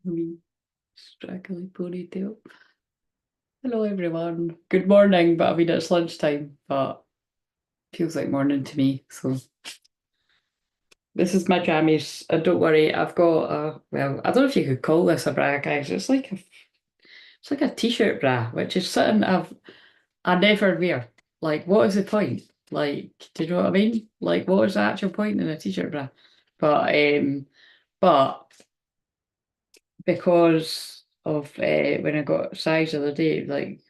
Me straggly ponytail. Hello everyone. Good morning, but I mean it's lunchtime, but feels like morning to me. So this is my jammies, and don't worry, I've got a well, I don't know if you could call this a bra, guys. It's like a t-shirt bra, which is something I never wear. Like, what is the point? Like, do you know what I mean? Like, what is the actual point in a t-shirt bra? But because of when I got size the other day, like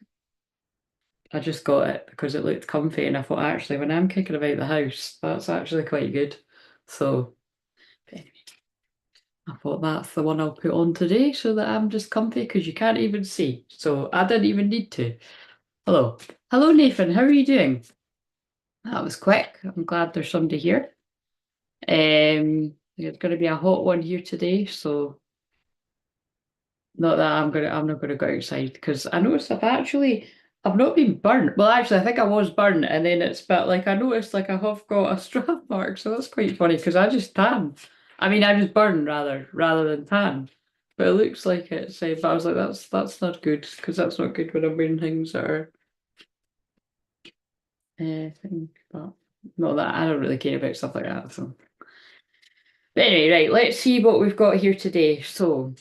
I just got it because it looked comfy, and I thought actually when I'm kicking about the house, that's actually quite good. So anyway, I thought that's the one I'll put on today so that I'm just comfy because you can't even see. So I didn't even need to. Hello. Hello, Nathan. How are you doing? That was quick. I'm glad there's somebody here. There's going to be a hot one here today, so not that I'm not gonna go outside because I noticed I've not been burnt. Well, actually, I think I was burnt, and then but like I noticed like I have got a strap mark, so that's quite funny because I just tan. I mean, I just burn rather than tan. But it looks like it's. But I was like, that's not good because that's not good when I'm wearing things that are thing. But not that I don't really care about stuff like that. So but anyway, right. Let's see what we've got here today. So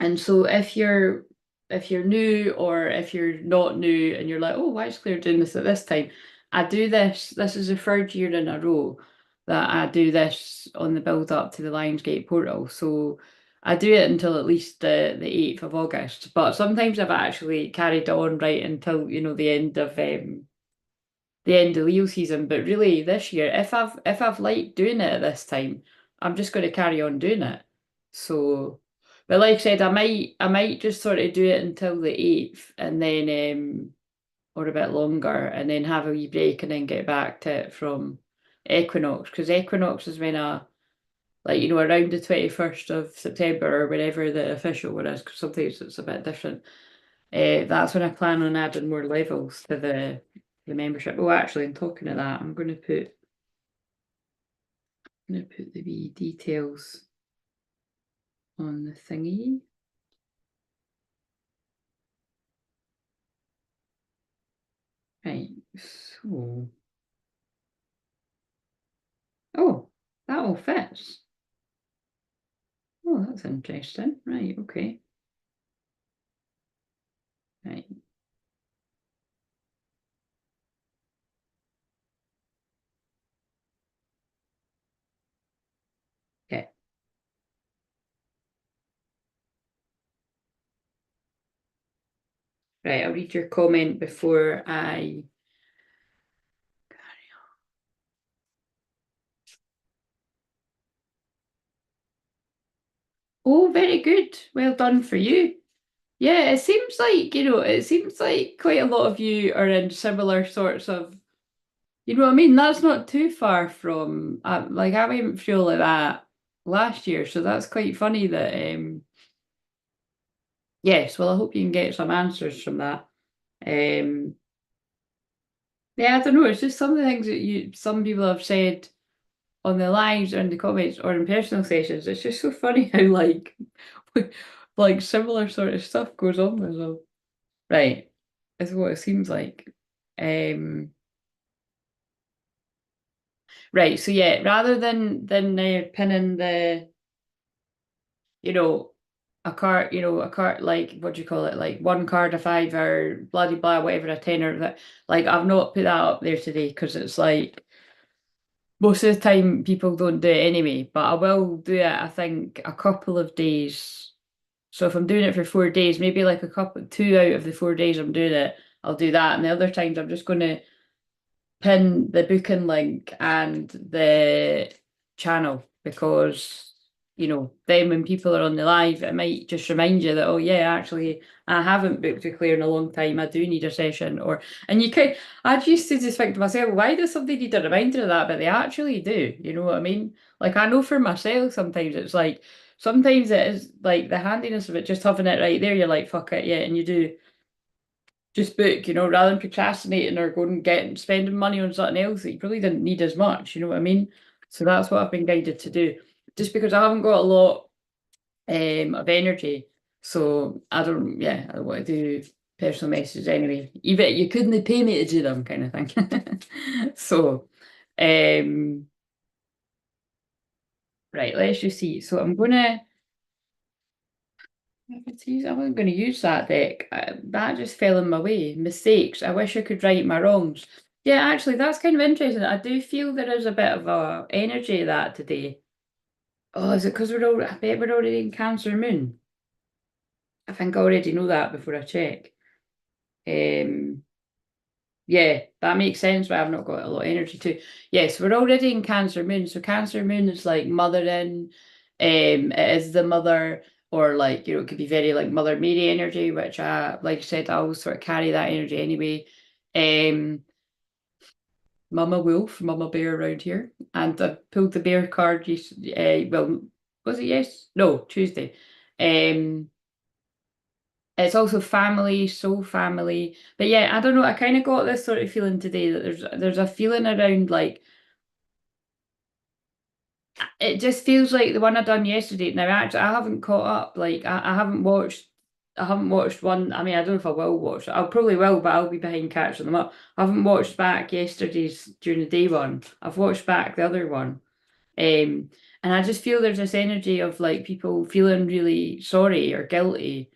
if you're new or if you're not new and you're like, oh, why is Claire doing this at this time? I do this. This is the third year in a row that I do this on the build up to the Lionsgate portal. So I do it until at least the 8th of August. But sometimes I've actually carried on right until, the end of Leo season. But really this year, if I've liked doing it at this time, I'm just going to carry on doing it. So, but like I said, I might just sort of do it until the 8th and then or a bit longer and then have a wee break and then get back to it from equinox because equinox is when around the 21st of September or whenever the official one is, because sometimes it's a bit different. That's when I plan on adding more levels to the membership. Oh, actually, in talking of that, I'm gonna put the wee details on the thingy. Right, so oh, that all fits. Oh, that's interesting. Right, okay. Right, okay. Right, I'll read your comment before I. Oh, very good. Well done for you. Yeah, it seems like quite a lot of you are in similar sorts of, you know what I mean? That's not too far from, like I went through like that last year, so that's quite funny that, yes, well, I hope you can get some answers from that. Um, yeah, I don't know, it's just some of the things that some people have said on the lives or in the comments or in personal sessions. It's just so funny how like similar sort of stuff goes on with them. Right, is what it seems like. Um, right, so yeah, rather than pinning you know, a card like what do you call it? Like one card a five or bloody blah, whatever a tenner that like I've not put that up there today because it's like most of the time people don't do it anyway, but I will do it, I think, a couple of days. So if I'm doing it for 4 days, maybe like a couple 2 out of the 4 days I'm doing it, I'll do that. And the other times I'm just gonna pin the booking link and the channel because then when people are on the live, it might just remind you that, oh yeah, actually I haven't booked a Claire in a long time. I do need a session. And you can I used to just think to myself, why does somebody need a reminder of that? But they actually do, you know what I mean? Like I know for myself sometimes it's like sometimes it is like the handiness of it, just having it right there, you're like, fuck it, yeah, and you do just book, rather than procrastinating or going and getting spending money on something else that you probably didn't need as much, you know what I mean? So that's what I've been guided to do. Just because I haven't got a lot. of energy. So I don't, yeah, I don't want to do personal messages anyway. Even you couldn't pay me to do them, kind of thing. So, um, right, let's just see. So I wasn't gonna use that deck. That just fell in my way. Mistakes. I wish I could right my wrongs. Yeah, actually, that's kind of interesting. I do feel there is a bit of a energy of that today. Oh, is it because I bet we're already in Cancer Moon. I think I already know that before I check. Um, yeah, that makes sense why I've not got a lot of energy too. Yes, we're already in Cancer Moon. So Cancer Moon is like mothering. It is the mother, or like, it could be very like Mother Mary energy, which like I said, I always sort of carry that energy anyway. Um, Mama Wolf, Mama Bear around here. And I pulled the bear card well, was it yes? No, Tuesday. Um, It's also family, soul family. But yeah, I don't know. I kind of got this sort of feeling today that there's a feeling around like it just feels like the one I done yesterday. Now actually I haven't caught up. Like I haven't watched one. I mean, I don't know if I will watch it. I probably will, but I'll be behind catching them up. I haven't watched back yesterday's during the day one. I've watched back the other one. Um, and I just feel there's this energy of like people feeling really sorry or guilty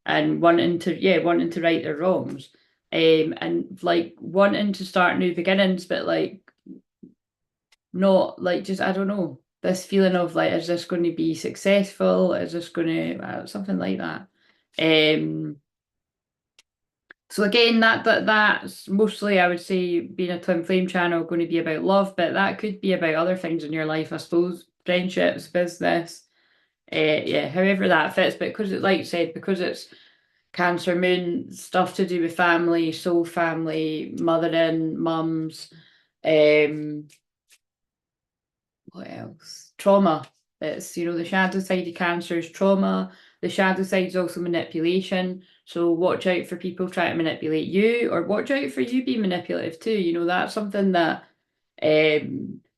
and wanting to right their wrongs. And like wanting to start new beginnings, but like not like just I don't know, this feeling of like, is this going to be successful? Is this going to something like that? Um, so again, that's mostly I would say being a twin flame channel going to be about love, but that could be about other things in your life, I suppose, friendships, business, yeah, however that fits. But because it, like you said, because it's Cancer Moon, stuff to do with family, soul family, mothering, mums, um, what else? Trauma. It's, the shadow side of Cancer is trauma. The shadow side is also manipulation. So watch out for people trying to manipulate you, or watch out for you being manipulative too. That's something that,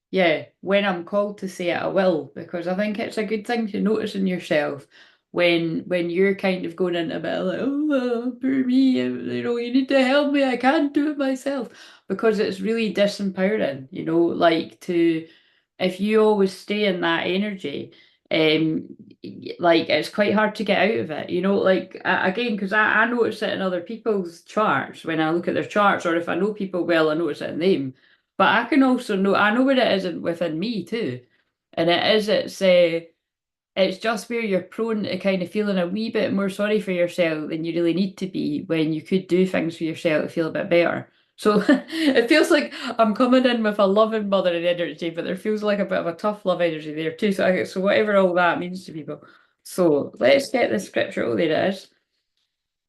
yeah, when I'm called to say it, I will, because I think it's a good thing to notice in yourself when you're kind of going into a bit of like, oh, poor me, you need to help me, I can't do it myself, because it's really disempowering, like to if you always stay in that energy, like it's quite hard to get out of it, like again, because I notice it in other people's charts when I look at their charts, or if I know people well, I notice it in them. But I can also know, I know what it is within me too. And it's just where you're prone to kind of feeling a wee bit more sorry for yourself than you really need to be, when you could do things for yourself to feel a bit better. So it feels like I'm coming in with a loving mothering energy, but there feels like a bit of a tough love energy there too. So whatever all that means to people. So let's get the scripture. Oh, there it is.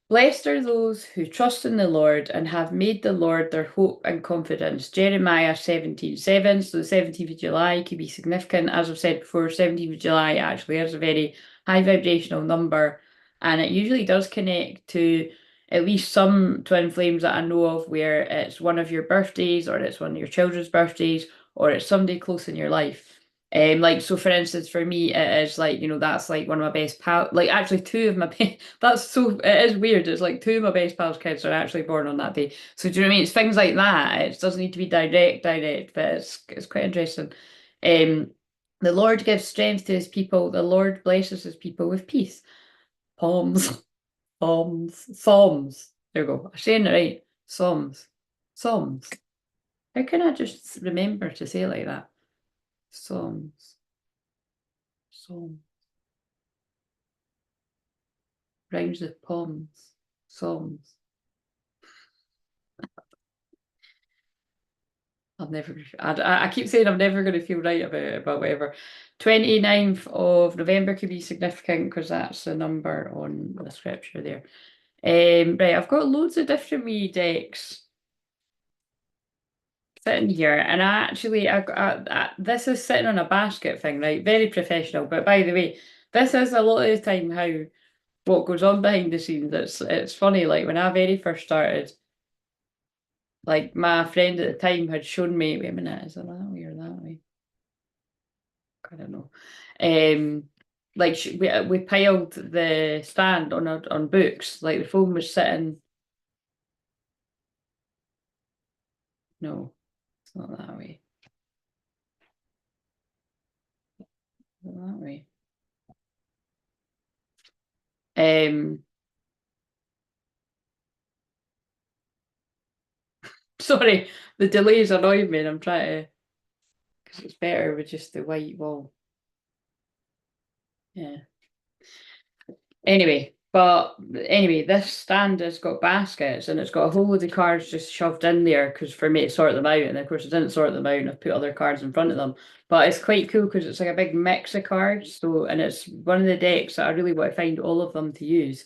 Blessed are those who trust in the Lord and have made the Lord their hope and confidence. Jeremiah 17:7. So the 17th of July could be significant. As I've said before, 17th of July actually is a very high vibrational number. And it usually does connect to at least some twin flames that I know of, where it's one of your birthdays, or it's one of your children's birthdays, or it's somebody close in your life. Like so for instance, for me, it is like, that's like one of my best pals. Like actually two of my best, it is weird. It's like two of my best pals' kids are actually born on that day. So do you know what I mean? It's things like that. It doesn't need to be direct, but it's quite interesting. Um, the Lord gives strength to his people, the Lord blesses his people with peace. Palms, palms, Psalms. There we go. I'm saying it right. Psalms. Psalms. How can I just remember to say it like that? Psalms. Psalms. Rhymes with poems, songs. I keep saying I'm never going to feel right about it, but whatever. 29th of November could be significant because that's the number on the scripture there. Right, I've got loads of different wee decks sitting here, and this is sitting on a basket thing, right? Very professional, but by the way, this is a lot of the time how what goes on behind the scenes. It's funny, like when I very first started. Like my friend at the time had shown me, wait a minute, is it that way or that way? I don't know. like we piled the stand on books, like the phone was sitting. No, it's not that way. Not that way. Sorry, the delays annoyed me, and I'm trying to, because it's better with just the white wall. Yeah. Anyway, this stand has got baskets and it's got a whole load of cards just shoved in there because for me to sort them out. And of course, I didn't sort them out and I've put other cards in front of them. But it's quite cool because it's like a big mix of cards. So, and it's one of the decks that I really want to find all of them to use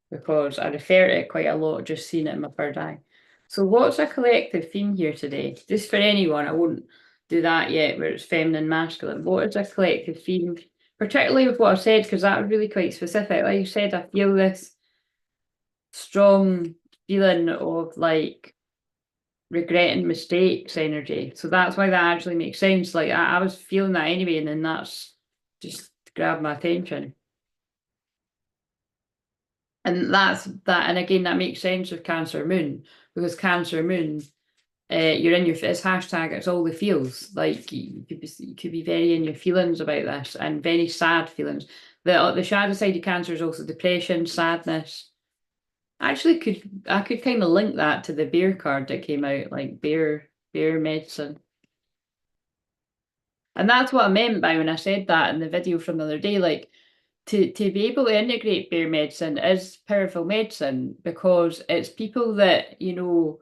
because I refer to it quite a lot just seeing it in my third eye. So, what's a collective theme here today? Just for anyone, I won't do that yet where it's feminine, masculine. What is a collective theme? Particularly with what I've said, because that was really quite specific. Like you said, I feel this strong feeling of like regretting mistakes energy. So that's why that actually makes sense. Like I was feeling that anyway, and then that's just grabbed my attention. And that's that, and again, that makes sense with Cancer Moon, because Cancer Moon, you're in your it's hashtag it's all the feels. Like you could be very in your feelings about this and very sad feelings. The shadow side of Cancer is also depression, sadness. Actually, I could kind of link that to the bear card that came out, like bear medicine. And that's what I meant by when I said that in the video from the other day. Like to be able to integrate bear medicine is powerful medicine because it's people that, you know,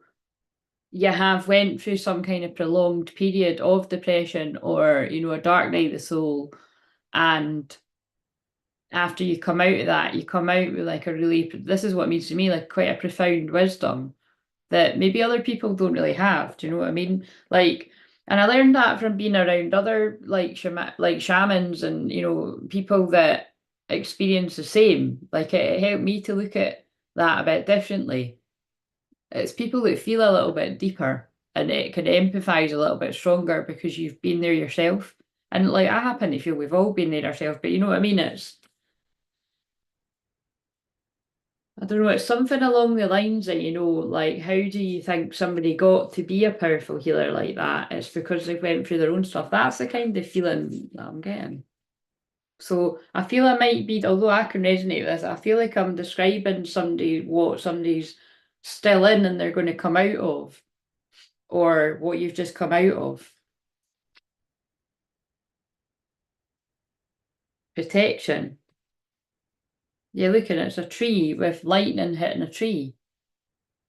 you have went through some kind of prolonged period of depression or, you know, a dark night of the soul. And after you come out of that, you come out with like a really, this is what it means to me, like quite a profound wisdom that maybe other people don't really have. Do you know what I mean? Like, and I learned that from being around other like shamans and, you know, people that experience the same. Like it helped me to look at that a bit differently. It's people that feel a little bit deeper and it can empathize a little bit stronger because you've been there yourself. And like I happen to feel we've all been there ourselves, but you know what I mean? It's I don't know, it's something along the lines that, you know, like how do you think somebody got to be a powerful healer like that? It's because they went through their own stuff. That's the kind of feeling that I'm getting. So I feel I might be, although I can resonate with this, I feel like I'm describing somebody what somebody's still in and they're going to come out of, or what you've just come out of. Protection. Yeah, look at it, it's a tree with lightning hitting a tree.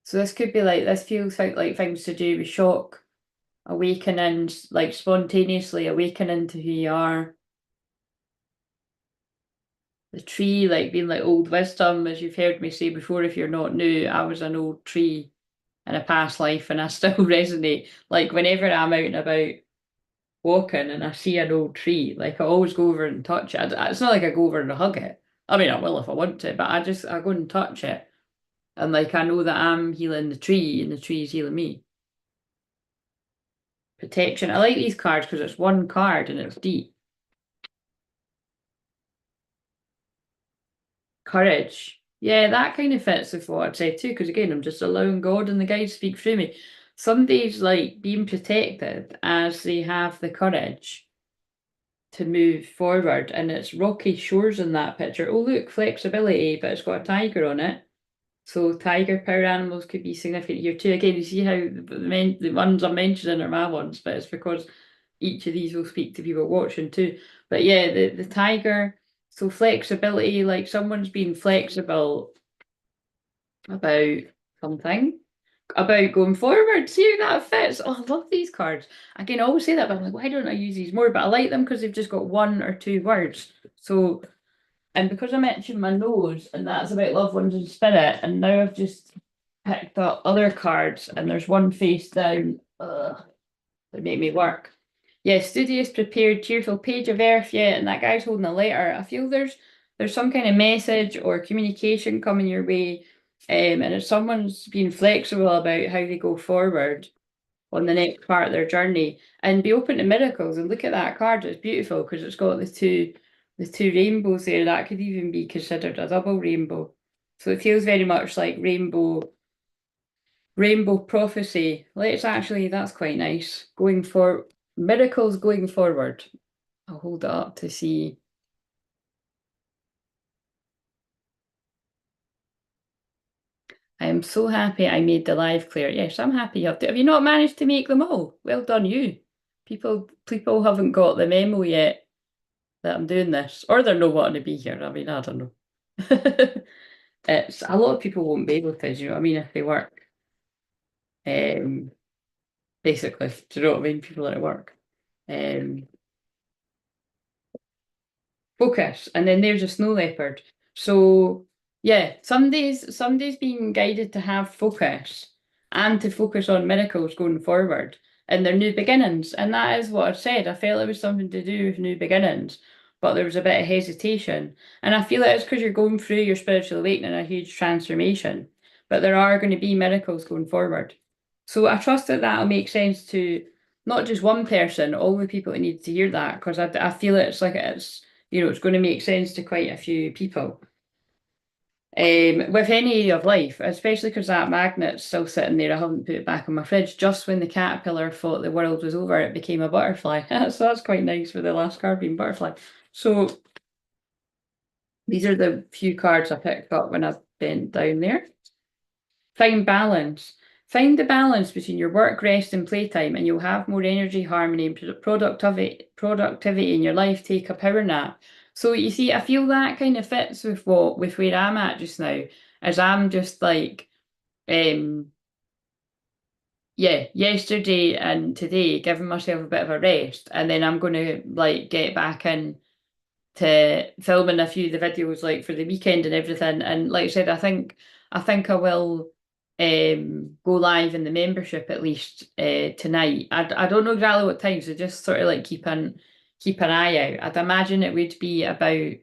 So this could be like, this feels like things to do with shock, awakening, like spontaneously awakening to who you are. The tree, like being like old wisdom, as you've heard me say before, if you're not new, I was an old tree in a past life and I still resonate. Like whenever I'm out and about walking and I see an old tree, like I always go over and touch it. It's not like I go over and hug it. I mean, I will if I want to, but I go and touch it. And like I know that I'm healing the tree and the tree's healing me. Protection. I like these cards because it's one card and it's deep. Courage. Yeah, that kind of fits with what I'd say too, because again, I'm just allowing God and the guides speak through me. Somebody's like being protected as they have the courage to move forward, and it's rocky shores in that picture. Oh, look, flexibility, but it's got a tiger on it. So tiger power animals could be significant here too. Again, you see how the ones I'm mentioning are my ones, but it's because each of these will speak to people watching too. But yeah, the tiger, so flexibility, like someone's being flexible about something, about going forward. See how that fits. Oh, I love these cards. I can always say that, but I'm like, why don't I use these more? But I like them because they've just got one or two words. So, and because I mentioned my nose, and that's about loved ones and spirit, and now I've just picked up other cards, and there's one face down. That make me work. Yeah, studious, prepared, cheerful, page of earth, yeah, and that guy's holding a letter. I feel there's some kind of message or communication coming your way. And if someone's being flexible about how they go forward on the next part of their journey and be open to miracles and look at that card, it's beautiful because it's got the two rainbows there, that could even be considered a double rainbow. So it feels very much like rainbow prophecy. Let's actually, that's quite nice. Going for miracles going forward. I'll hold it up to see. I am so happy I made the live clear. Yes, I'm happy you have to. Have you not managed to make them all? Well done, you. People haven't got the memo yet that I'm doing this, or they're not wanting to be here. I mean, I don't know. It's a lot of people won't be able to, do you know what I mean, if they work. Um, basically, do you know what I mean? People are at work. Um, focus, and then there's a snow leopard. So yeah, somebody's being guided to have focus and to focus on miracles going forward and their new beginnings. And that is what I've said. I felt it was something to do with new beginnings, but there was a bit of hesitation. And I feel it's because you're going through your spiritual awakening, a huge transformation. But there are going to be miracles going forward. So I trust that that'll make sense to not just one person, all the people that need to hear that, because I feel it's like it's going to make sense to quite a few people. With any area of life, especially because that magnet's still sitting there. I haven't put it back in my fridge. Just when the caterpillar thought the world was over, it became a butterfly. So that's quite nice with the last card being butterfly. So these are the few cards I picked up when I bent down there. Find balance. Find the balance between your work, rest, and playtime, and you'll have more energy, harmony, and productivity in your life. Take a power nap. So you see, I feel that kind of fits with where I'm at just now, as I'm just like, yeah, yesterday and today, giving myself a bit of a rest, and then I'm going to like get back in to filming a few of the videos like for the weekend and everything. And like I said, I think I will go live in the membership at least tonight. I don't know exactly what time, so just sort of like keep an eye out. I'd imagine it would be about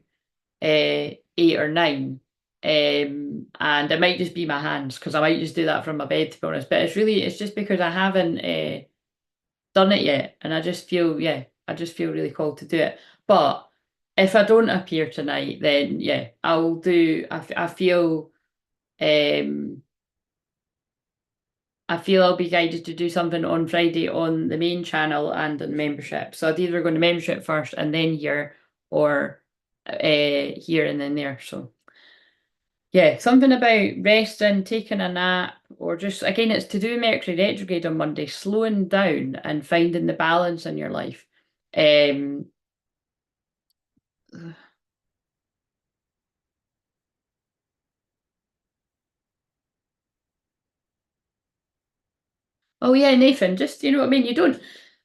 8 or 9. And it might just be my hands because I might just do that from my bed to be honest. But it's just because I haven't done it yet, and I just feel really called to do it. But if I don't appear tonight, then yeah, I will do. Um, I feel I'll be guided to do something on Friday on the main channel and in membership. So I'd either go to membership first and then here, or here and then there. So yeah, something about resting, taking a nap, or just again, it's to do Mercury retrograde on Monday, slowing down and finding the balance in your life. Um, oh yeah, Nathan, just you know what I mean. You don't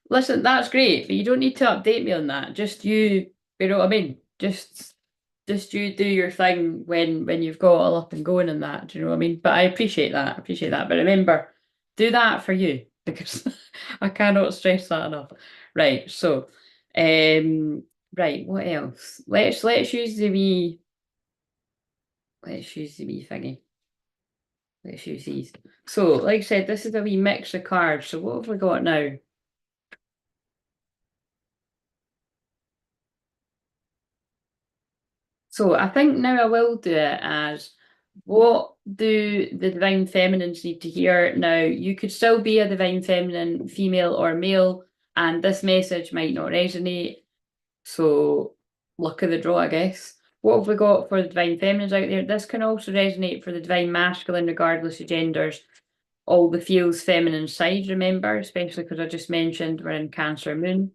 listen. That's great, but you don't need to update me on that. Just you know what I mean. Just you do your thing when you've got all up and going and that. Do you know what I mean? But I appreciate that. I appreciate that. But remember, do that for you because I cannot stress that enough. Right. So, um, right. What else? Let's use the wee. Let's use the wee thingy. Let's use these. So, like I said, this is a wee mix of cards. So, what have we got now? So I think now I will do it as what do the divine feminines need to hear? Now, you could still be a divine feminine, female or male, and this message might not resonate. So, luck of the draw, I guess. What have we got for the divine feminines out there? This can also resonate for the divine masculine, regardless of genders. All the feels feminine side, remember, especially because I just mentioned we're in Cancer Moon.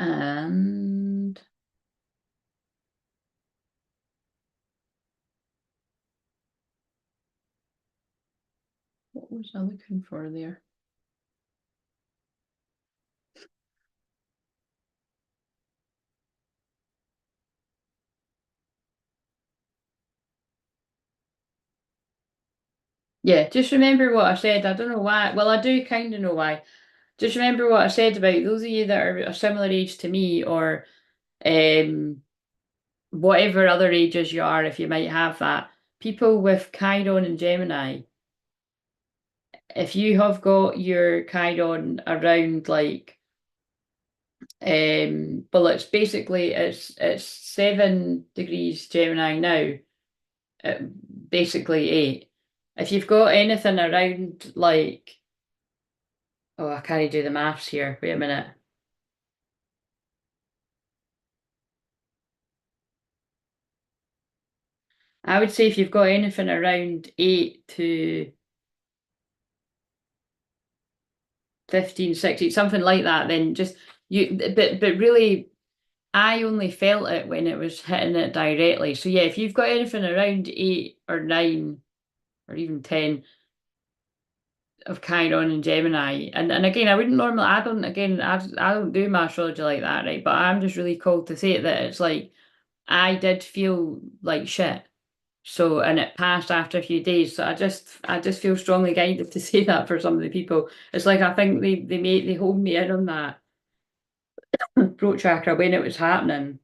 And what was I looking for there? Yeah, just remember what I said. I don't know why. Well, I do kind of know why. Just remember what I said about those of you that are a similar age to me, or um, whatever other ages you are, if you might have that. People with Chiron and Gemini, if you have got your Chiron around like well it's basically it's 7 degrees Gemini now, basically 8. If you've got anything around like, oh, I can't do the maths here. Wait a minute. I would say if you've got anything around 8 to 15, 16, something like that, then just but really I only felt it when it was hitting it directly. So yeah, if you've got anything around 8 or 9 or even 10 of Chiron and Gemini, and again, I wouldn't normally, I don't, again, I don't do my astrology like that, right? But I'm just really called to say it that it's like I did feel like shit. So, and it passed after a few days. So I just feel strongly guided to say that for some of the people. It's like I think they hold me in on that throat chakra when it was happening,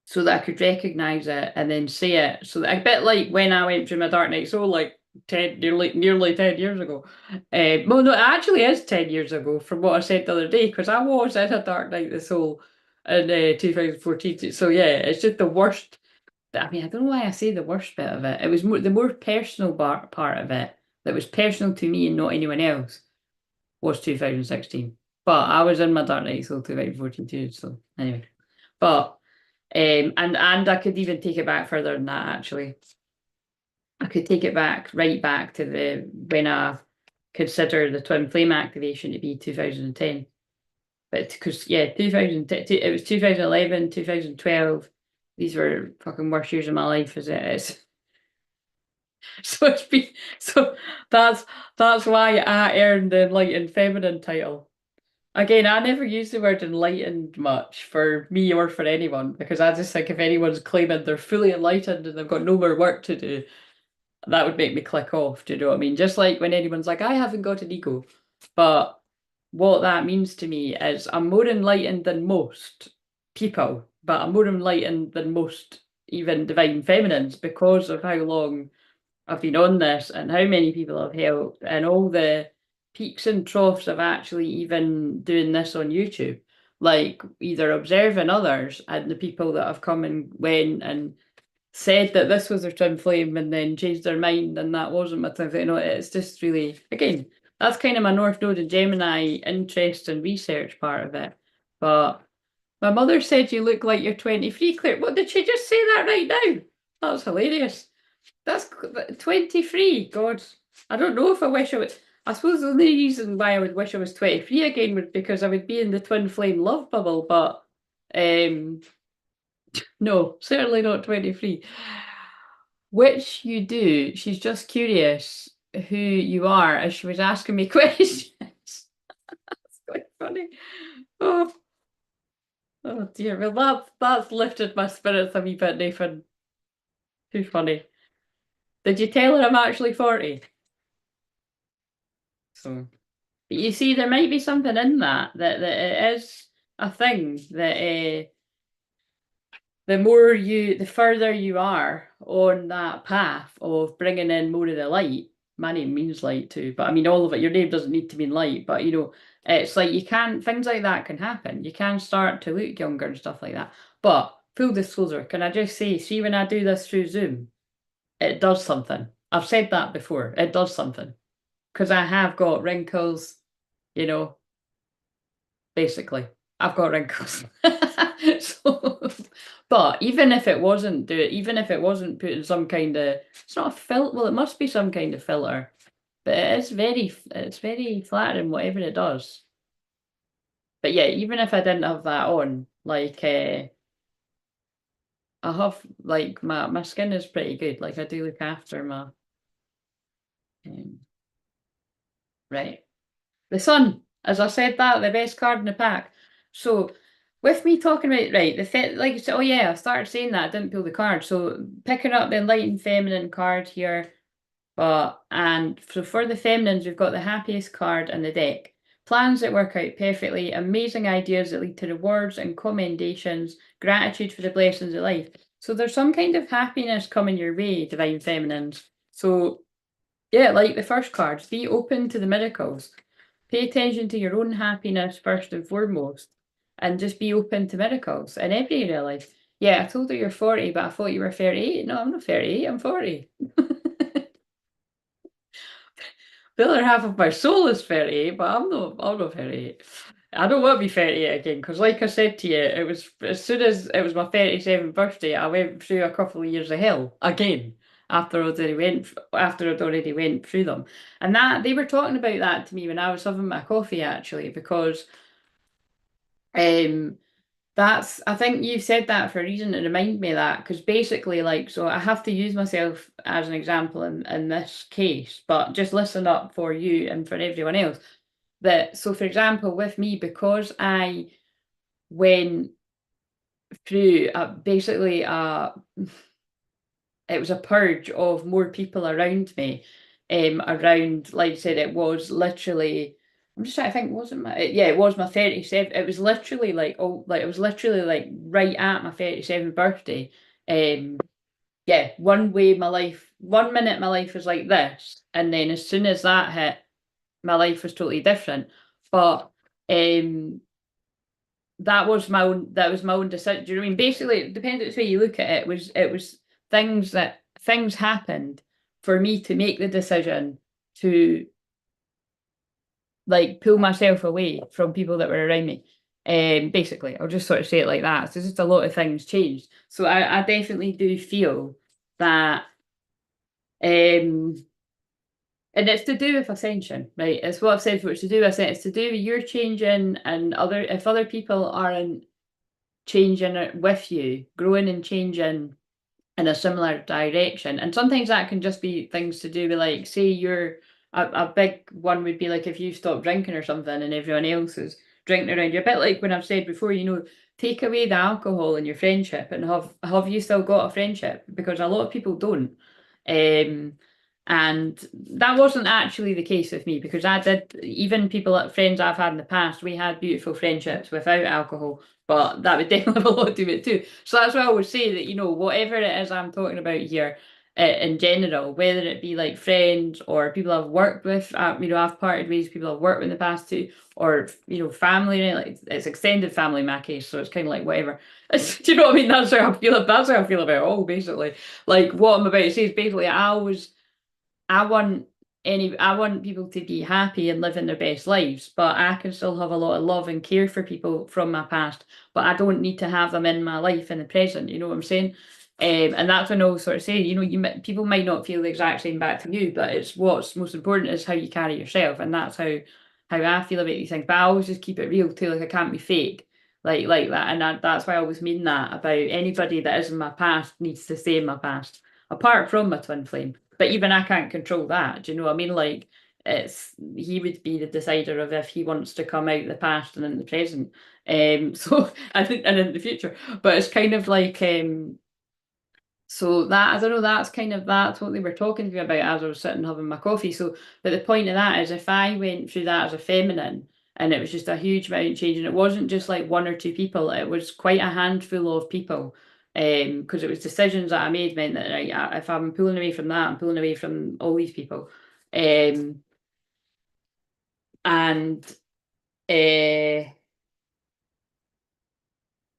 so that I could recognize it and then say it. So that a bit like when I went through my dark night soul, like 10, nearly 10 years ago. Well, no, it actually is 10 years ago from what I said the other day, because I was in a dark night of the soul in 2014. So yeah, it's just the worst. I mean, I don't know why I say the worst bit of it. It was the more personal part of it that was personal to me and not anyone else was 2016. But I was in my dark night soul 2014 too. So anyway, but and I could even take it back further than that, actually. I could take it back, right back to the when I consider the twin flame activation to be 2010. But because, yeah, 2010, it was 2011, 2012. These were fucking worst years of my life as it is. So it's been, so that's why I earned the enlightened feminine title. Again, I never use the word enlightened much for me or for anyone, because I just think if anyone's claiming they're fully enlightened and they've got no more work to do, that would make me click off. Do you know what I mean? Just like when anyone's like, I haven't got an ego. But what that means to me is I'm more enlightened than most people, but I'm more enlightened than most even divine feminines because of how long I've been on this and how many people I've helped and all the peaks and troughs of actually even doing this on YouTube. Like either observing others and the people that have come and went and said that this was their twin flame and then changed their mind and that wasn't my twin flame. You know, it's just really, again, that's kind of my North Node and Gemini interest and research part of it. But my mother said you look like you're 23, Claire. What did she just say that right now? That was hilarious. That's 23. God, I don't know if I wish I was. I suppose the only reason why I would wish I was 23 again would because I would be in the twin flame love bubble, but no, certainly not 23. Which you do. She's just curious who you are as she was asking me questions. It's quite funny. Oh, oh dear. Well, that's lifted my spirits a wee bit, Nathan. Too funny. Did you tell her I'm actually 40? So, but you see, there might be something in that it is a thing that the further you are on that path of bringing in more of the light. My name means light too, but I mean all of it. Your name doesn't need to mean light, but you know, it's like you can, things like that can happen. You can start to look younger and stuff like that. But full disclosure, can I just say, see when I do this through Zoom, it does something. I've said that before. It does something. Because I have got wrinkles, you know, basically. I've got wrinkles. So, but even if it wasn't putting some kind of, it's not a filter, well, it must be some kind of filter, but it's very flattering, whatever it does. But yeah, even if I didn't have that on, like, I have, like, my skin is pretty good. Like, I do look after my, um, right. The sun, as I said that, the best card in the pack. So with me talking about, right, like you said, oh yeah, I started saying that, I didn't pull the card. So picking up the enlightened feminine card here, and so for the feminines, we've got the happiest card in the deck. Plans that work out perfectly, amazing ideas that lead to rewards and commendations, gratitude for the blessings of life. So there's some kind of happiness coming your way, divine feminines. So Yeah, like the first card, be open to the miracles. Pay attention to your own happiness first and foremost, and just be open to miracles in every area of life. Yeah, I told her you're 40, but I thought you were 38. No, I'm not 38, I'm 40. The other half of my soul is 38, but I'm not 38. I don't want to be 38 again, because like I said to you, it was as soon as it was my 37th birthday, I went through a couple of years of hell again after I'd already went through them. And that they were talking about that to me when I was having my coffee actually, because um that's, I think you said that for a reason to remind me of that, because basically, like, so I have to use myself as an example in this case, but just listen up for you and for everyone else. That, so for example, with me, because I went through basically it was a purge of more people around me, around, like I said, it was literally, I'm just trying to think, wasn't my, yeah, it was my 37th, it was literally like, oh, like, it was literally like right at my 37th birthday. Yeah, one minute my life was like this, and then as soon as that hit, my life was totally different. But um that was my own decision. Do you know what I mean? Basically, it depends which way you look at it. It was things happened for me to make the decision to like pull myself away from people that were around me. Basically, I'll just sort of say it like that. So just a lot of things changed. So I definitely do feel that um and it's to do with ascension, right? It's what I've said before, it's to do with ascension. It's to do with your changing and if other people aren't changing it with you, growing and changing in a similar direction. And sometimes that can just be things to do with, like, say you're a big one would be like if you stop drinking or something and everyone else is drinking around you. A bit like when I've said before, take away the alcohol in your friendship and have you still got a friendship? Because a lot of people don't. Um, and that wasn't actually the case with me, because I did, even people, friends I've had in the past, we had beautiful friendships without alcohol, but that would definitely have a lot to do with it too. So that's why I would say that, whatever it is I'm talking about here, in general, whether it be like friends or people I've worked with, I've parted ways, people I've worked with in the past too, or, family, right? Like it's extended family in my case, so it's kind of like whatever. Do you know what I mean? That's how I feel about it all, basically. Like what I'm about to say is basically I want I want people to be happy and living their best lives, but I can still have a lot of love and care for people from my past, but I don't need to have them in my life in the present. You know what I'm saying? And that's when I was sort of saying, people might not feel the exact same back to you, but it's what's most important is how you carry yourself, and that's how I feel about these things. But I always just keep it real too, like I can't be fake, like that, and that's why I always mean that about anybody that is in my past needs to stay in my past, apart from my twin flame. But even I can't control that. Do you know what I mean? Like he would be the decider of if he wants to come out the past and in the present. So I think and in the future. But it's kind of like so that I don't know, that's what they were talking to me about as I was sitting having my coffee. So but the point of that is if I went through that as a feminine and it was just a huge amount of change and it wasn't just like one or two people, it was quite a handful of people. Because it was decisions that I made meant that right, if I'm pulling away from that, I'm pulling away from all these people. And uh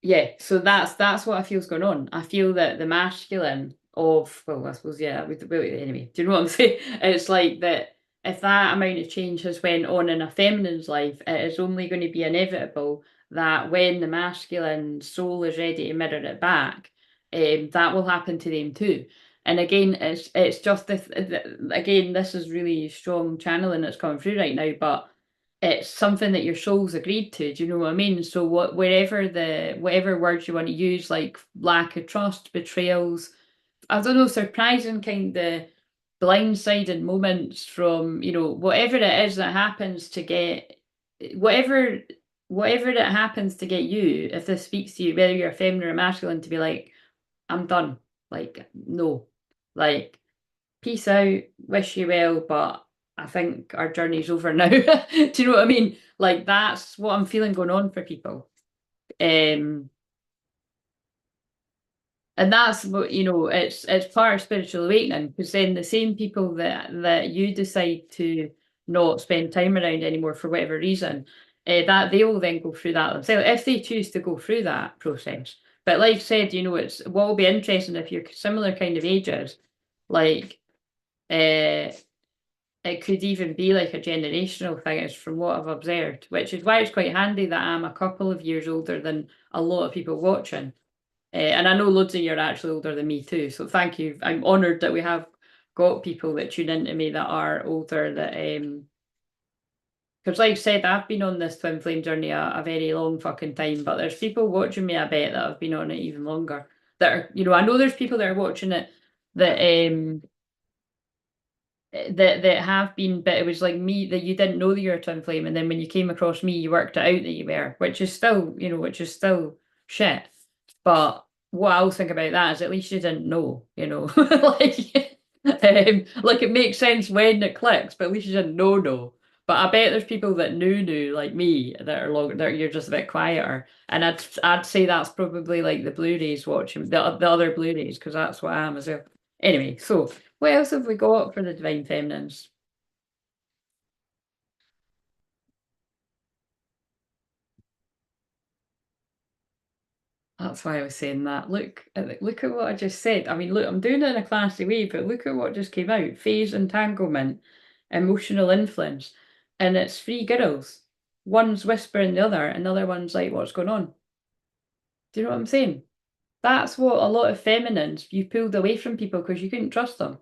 yeah, so that's what I feel's going on. I feel that the masculine of, well, I suppose, yeah, well, anyway, do you know what I'm saying? It's like that if that amount of change has went on in a feminine's life, it is only going to be inevitable that when the masculine soul is ready to mirror it back, that will happen to them too. And again, it's just this again, this is really strong channeling that's coming through right now, but it's something that your soul's agreed to. Do you know what I mean? So whatever words you want to use, like lack of trust, betrayals, I don't know, surprising kind of blindsided moments from, whatever it is that happens to get whatever whatever that happens to get you, if this speaks to you, whether you're feminine or masculine, to be like, I'm done. Like, no. Like peace out, wish you well, but I think our journey's over now. Do you know what I mean? Like that's what I'm feeling going on for people. Um, And that's what, it's part of spiritual awakening, because then the same people that you decide to not spend time around anymore for whatever reason, that they will then go through that themselves if they choose to go through that process. But like I said, it's what will be interesting if you're similar kind of ages, like uh it could even be like a generational thing, is from what I've observed, which is why it's quite handy that I'm a couple of years older than a lot of people watching. And I know loads of you are actually older than me too, so thank you. I'm honoured that we have got people that tune into me that are older, that because like I said, I've been on this twin flame journey a very long fucking time, but there's people watching me, I bet, that have been on it even longer. That are, I know there's people that are watching it that that have been, but it was like me, that you didn't know that you were a twin flame, and then when you came across me, you worked it out that you were, which is still shit. But what I always think about that is at least you didn't know, like it makes sense when it clicks, but at least you didn't know. But I bet there's people that knew like me, that are longer, that you're just a bit quieter, and I'd say that's probably like the Blu-rays watching the other Blu-rays, because that's what I am as well. Anyway, so what else have we got for the Divine Feminines? That's why I was saying that. Look at what I just said. I mean, look, I'm doing it in a classy way, but look at what just came out. Phase entanglement, emotional influence. And it's three girls. One's whispering the other, another one's like, what's going on? Do you know what I'm saying? That's what a lot of feminines, you pulled away from people because you couldn't trust them.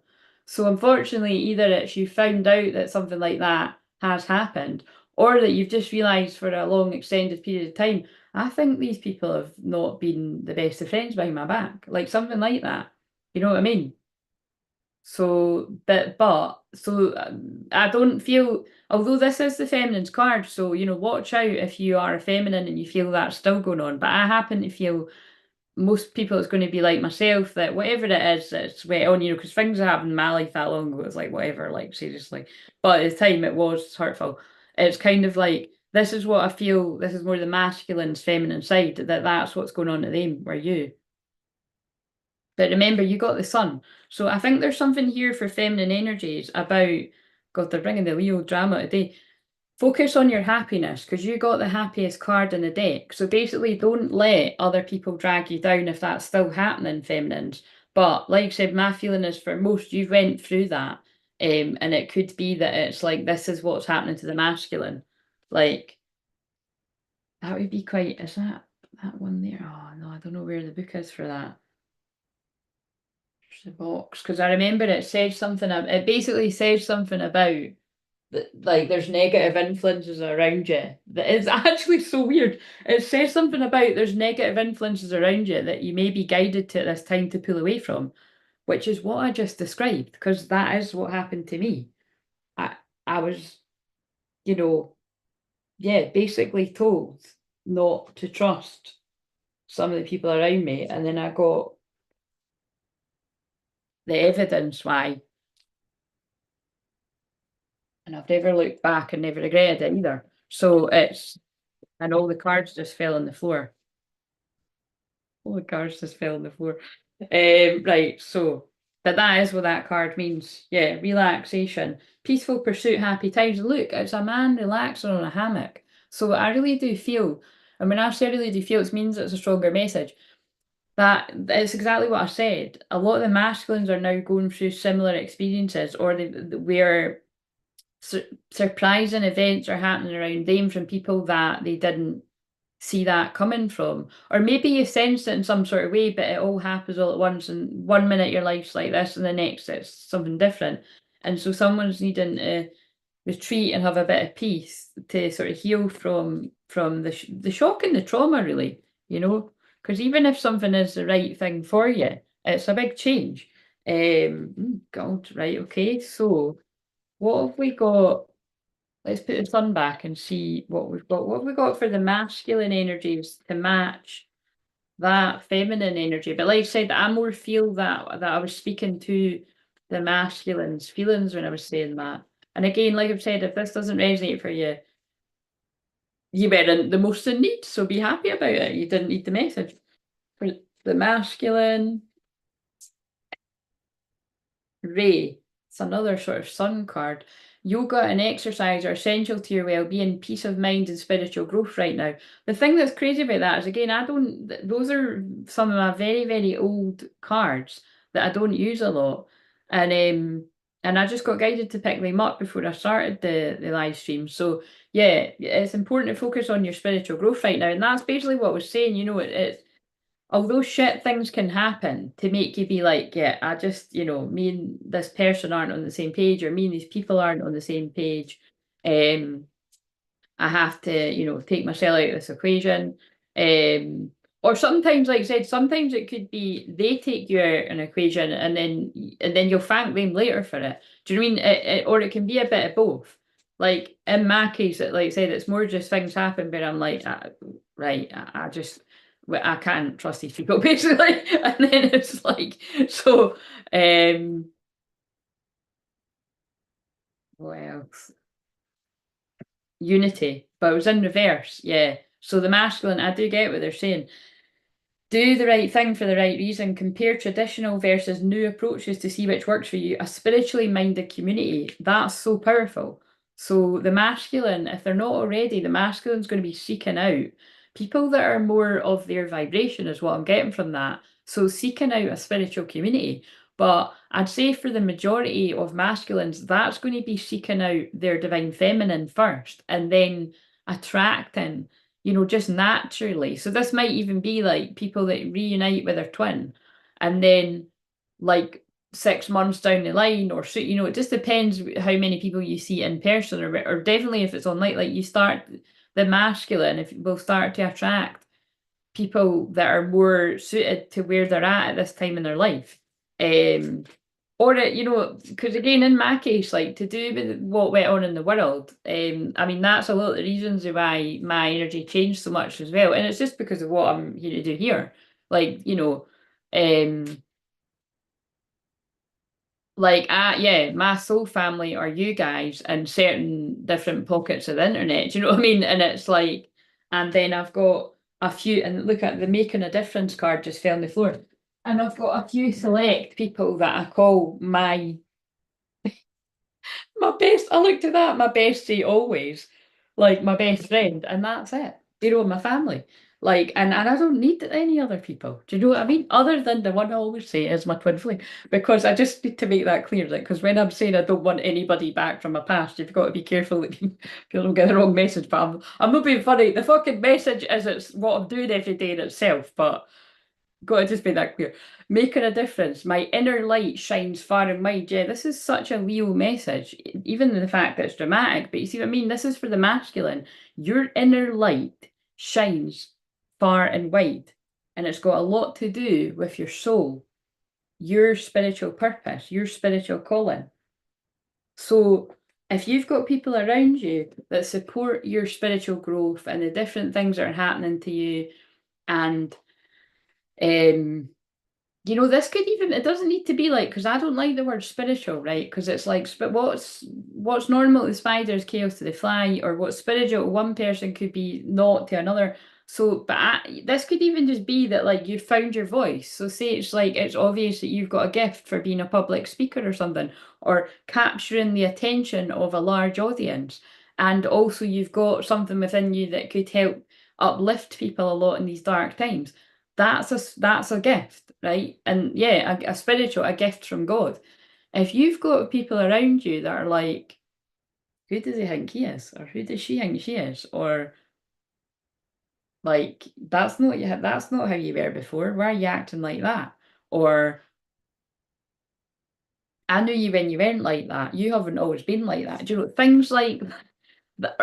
So unfortunately, either it's you found out that something like that has happened, or that you've just realised for a long extended period of time, I think these people have not been the best of friends behind my back. Like something like that. You know what I mean? So, I don't feel, although this is the feminine's card, so, watch out if you are a feminine and you feel that's still going on. But I happen to feel most people, it's going to be like myself, that whatever it is, it's went on, because things that happened in my life that long ago, it's like whatever, like seriously. But at the time it was hurtful. It's kind of like, this is what I feel, this is more the masculine's feminine side, that's what's going on to them, where you. But remember, you got the sun. So I think there's something here for feminine energies about, God, they're bringing the Leo drama today. Focus on your happiness, because you got the happiest card in the deck. So basically, don't let other people drag you down if that's still happening, feminines. But like I said, my feeling is for most, you've went through that. And it could be that it's like, this is what's happening to the masculine. Like, that would be quite, is that one there? Oh, no, I don't know where the book is for that. There's the box. Because I remember it said something, it basically says something about like there's negative influences around you. That is actually so weird. It says something about there's negative influences around you that you may be guided to at this time to pull away from, which is what I just described, because that is what happened to me. I was, you know, yeah, basically told not to trust some of the people around me, and then I got the evidence why, and I've never looked back and never regretted it either. So and all the cards just fell on the floor. All the cards just fell on the floor. Right, so, but that is what that card means. Yeah, relaxation, peaceful pursuit, happy times. Look, it's a man relaxing on a hammock. So I really do feel, and when I say I really do feel, it means it's a stronger message. That it's exactly what I said. A lot of the masculines are now going through similar experiences, or where surprising events are happening around them from people that they didn't see that coming from. Or maybe you sensed it in some sort of way, but it all happens all at once, and 1 minute your life's like this and the next it's something different. And so someone's needing to retreat and have a bit of peace to sort of heal from the shock and the trauma, really, because even if something is the right thing for you, it's a big change. God, right, okay, so what have we got? Let's put the sun back and see what we've got. What have we got for the masculine energies to match that feminine energy? But like I said, I more feel that I was speaking to the masculine's feelings when I was saying that. And again, like I've said, if this doesn't resonate for you, you were in the most in need, so be happy about it. You didn't need the message. the masculine, Ray. It's another sort of sun card. Yoga and exercise are essential to your well-being, peace of mind, and spiritual growth right now. The thing that's crazy about that is, again, those are some of my very, very old cards that I don't use a lot. And I just got guided to pick them up before I started the live stream. So yeah, it's important to focus on your spiritual growth right now. And that's basically what I was saying, it's although shit things can happen to make you be like, yeah, I just, me and this person aren't on the same page, or me and these people aren't on the same page. Um, I have to, take myself out of this equation. Um, or sometimes, like I said, sometimes it could be they take you out an equation and then you'll thank them later for it. Do you know what I mean? Or it can be a bit of both. Like in my case, like I said, it's more just things happen, but I'm like, right, I just I can't trust these people basically. And then it's like, so what else? Unity, but it was in reverse, yeah. So the masculine, I do get what they're saying. Do the right thing for the right reason. Compare traditional versus new approaches to see which works for you. A spiritually minded community. That's so powerful. So the masculine, if they're not already, the masculine's going to be seeking out people that are more of their vibration, is what I'm getting from that. So seeking out a spiritual community. But I'd say for the majority of masculines, that's going to be seeking out their divine feminine first and then attracting, just naturally. So this might even be like people that reunite with their twin and then like 6 months down the line, or so, it just depends how many people you see in person, or definitely if it's online, like you start the masculine, if will start to attract people that are more suited to where they're at this time in their life. Um, or because again, in my case, like to do with what went on in the world, I mean that's a lot of the reasons why my energy changed so much as well, and it's just because of what I'm here to do here. Like um, like yeah, my soul family are you guys and certain different pockets of the internet. Do you know what I mean? And it's like, and then I've got a few, and look at the making a difference card just fell on the floor, and I've got a few select people that I call my best. I looked at that, my bestie always, like my best friend, and that's it. My family. Like, and I don't need any other people. Do you know what I mean? Other than the one I always say is my twin flame, because I just need to make that clear. Like, because when I'm saying I don't want anybody back from my past, you've got to be careful that people don't get the wrong message. But I'm not being funny. The fucking message is it's what I'm doing every day in itself. But got to just make that clear. Making a difference. My inner light shines far and wide. Yeah, this is such a Leo message, even the fact that it's dramatic. But you see what I mean? This is for the masculine. Your inner light shines far and wide. And it's got a lot to do with your soul, your spiritual purpose, your spiritual calling. So if you've got people around you that support your spiritual growth and the different things that are happening to you, and this could even, it doesn't need to be like, because I don't like the word spiritual, right? Because it's like, what's normal to the spider is chaos to the fly, or what's spiritual to one person could be not to another. So, but this could even just be that like you found your voice. So say it's like, it's obvious that you've got a gift for being a public speaker or something, or capturing the attention of a large audience. And also you've got something within you that could help uplift people a lot in these dark times. That's a gift, right? And yeah, a spiritual, a gift from God. If you've got people around you that are like, who does he think he is, or who does she think she is, or like that's not how you were before. Why are you acting like that? Or I knew you when you weren't like that. You haven't always been like that. Do you know things like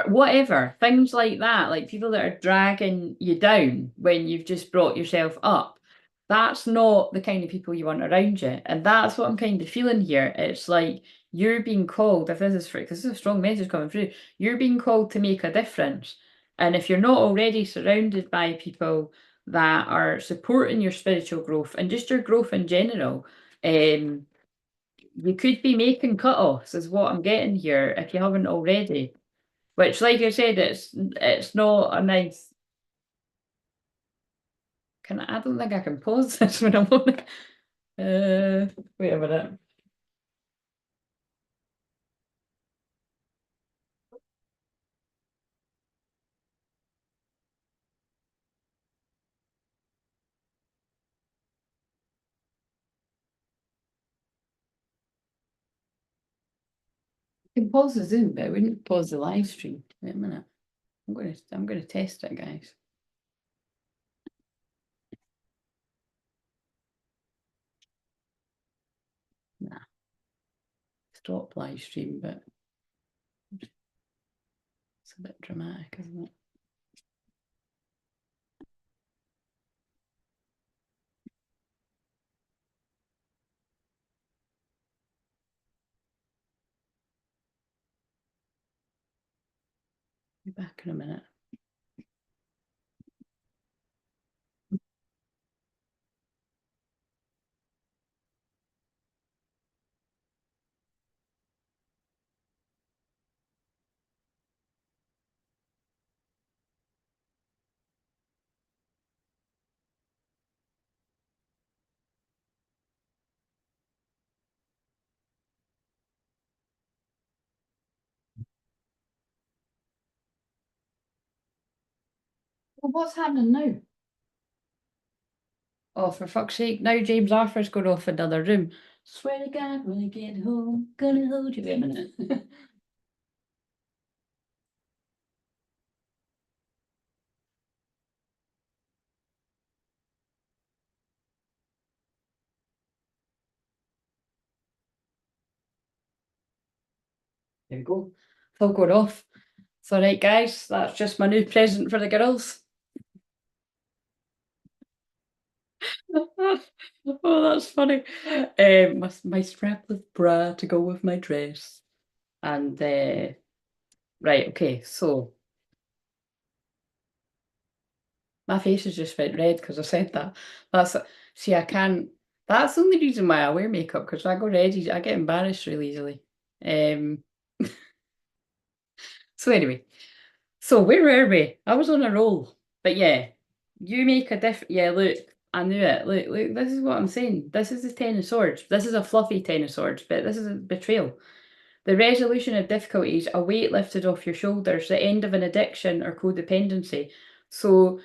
whatever, things like that, like people that are dragging you down when you've just brought yourself up. That's not the kind of people you want around you. And that's what I'm kind of feeling here. It's like you're being called, if this is for, because this is a strong message coming through, you're being called to make a difference. And if you're not already surrounded by people that are supporting your spiritual growth and just your growth in general, you could be making cut-offs, is what I'm getting here, if you haven't already. Which, like I said, it's not a nice. I don't think I can pause this when I'm on it. Wait a minute. I can pause the Zoom, but I wouldn't pause the live stream. Wait a minute. I'm gonna test it, guys. Nah. Stop live stream, but it's a bit dramatic, isn't it? Be back in a minute. Well, what's happening now? Oh, for fuck's sake, now James Arthur's going off another room. Swear to God, when I get home, gonna hold you. Wait a minute. There we go. It's all going off. It's all right, guys. That's just my new present for the girls. Oh, that's funny. My strapless bra to go with my dress. And right, okay, so my face has just went red because I said that. That's see, I can't. That's the only reason why I wear makeup because I go red. I get embarrassed really easily. Um. So anyway, so where were we? I was on a roll, but yeah, you make a difference. Yeah, look, I knew it. Look. This is what I'm saying. This is the Ten of Swords. This is a fluffy Ten of Swords, but this is a betrayal. The resolution of difficulties, a weight lifted off your shoulders, the end of an addiction or codependency. So,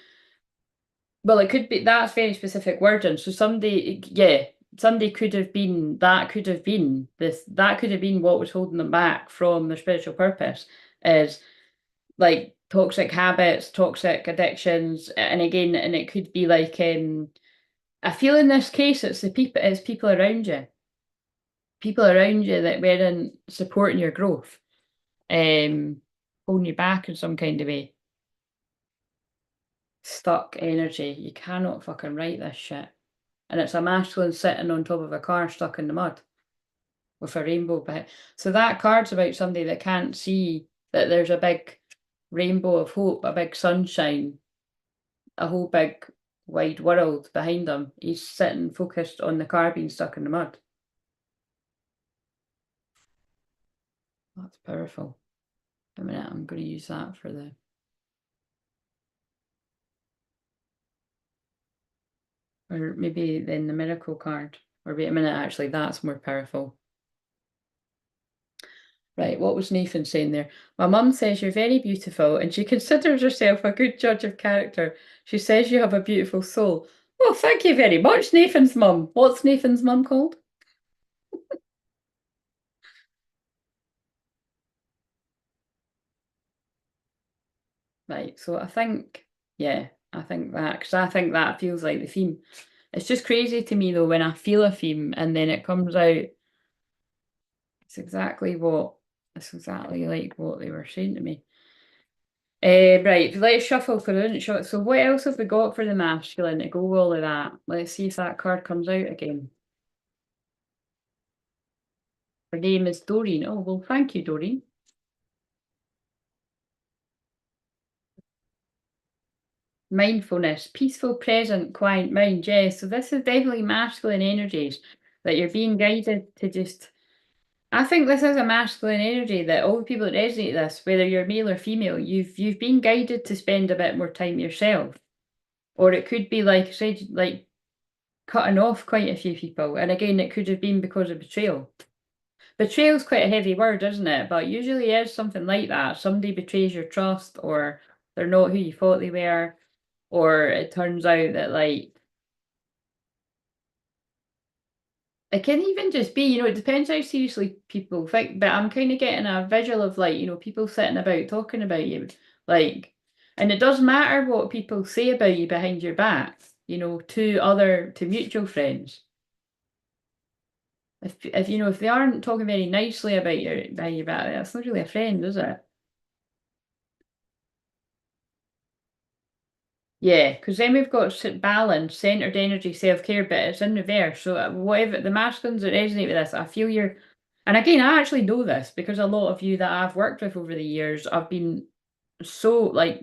well, it could be that's very specific wording. So somebody, yeah, somebody could have been that could have been this that could have been what was holding them back from their spiritual purpose is like toxic habits, toxic addictions, and again, and it could be like I feel in this case it's people around you that weren't supporting your growth, holding you back in some kind of way. Stuck energy. You cannot fucking write this shit. And it's a masculine sitting on top of a car stuck in the mud with a rainbow bit. So that card's about somebody that can't see that there's a big rainbow of hope, a big sunshine, a whole big wide world behind him. He's sitting focused on the car being stuck in the mud. That's powerful. A minute, I'm going to use that for the. Or maybe then the miracle card. Or wait a minute, actually, that's more powerful. Right, what was Nathan saying there? My mum says you're very beautiful and she considers herself a good judge of character. She says you have a beautiful soul. Well, thank you very much, Nathan's mum. What's Nathan's mum called? Right, so I think, yeah, I think that, because I think that feels like the theme. It's just crazy to me though when I feel a theme and then it comes out. It's exactly like what they were saying to me. Right, let's shuffle for the shot. So what else have we got for the masculine to go with all of that? Let's see if that card comes out again. Her name is Doreen. Oh, well, thank you, Doreen. Mindfulness, peaceful, present, quiet mind. Yeah, so this is definitely masculine energies that you're being guided to just. I think this is a masculine energy that all the people that resonate this, whether you're male or female, you've been guided to spend a bit more time yourself. Or it could be like I said, like cutting off quite a few people. And again, it could have been because of betrayal. Betrayal's quite a heavy word, isn't it? But usually is something like that. Somebody betrays your trust, or they're not who you thought they were, or it turns out that like it can even just be, it depends how seriously people think, but I'm kind of getting a visual of like, people sitting about talking about you. Like, and it does matter what people say about you behind your back, to mutual friends. If they aren't talking very nicely about you behind your back, that's not really a friend, is it? Yeah, because then we've got balance, centered energy, self-care, but it's in reverse. So whatever the masculines that resonate with this, I feel you're, and again, I actually know this because a lot of you that I've worked with over the years, I've been so like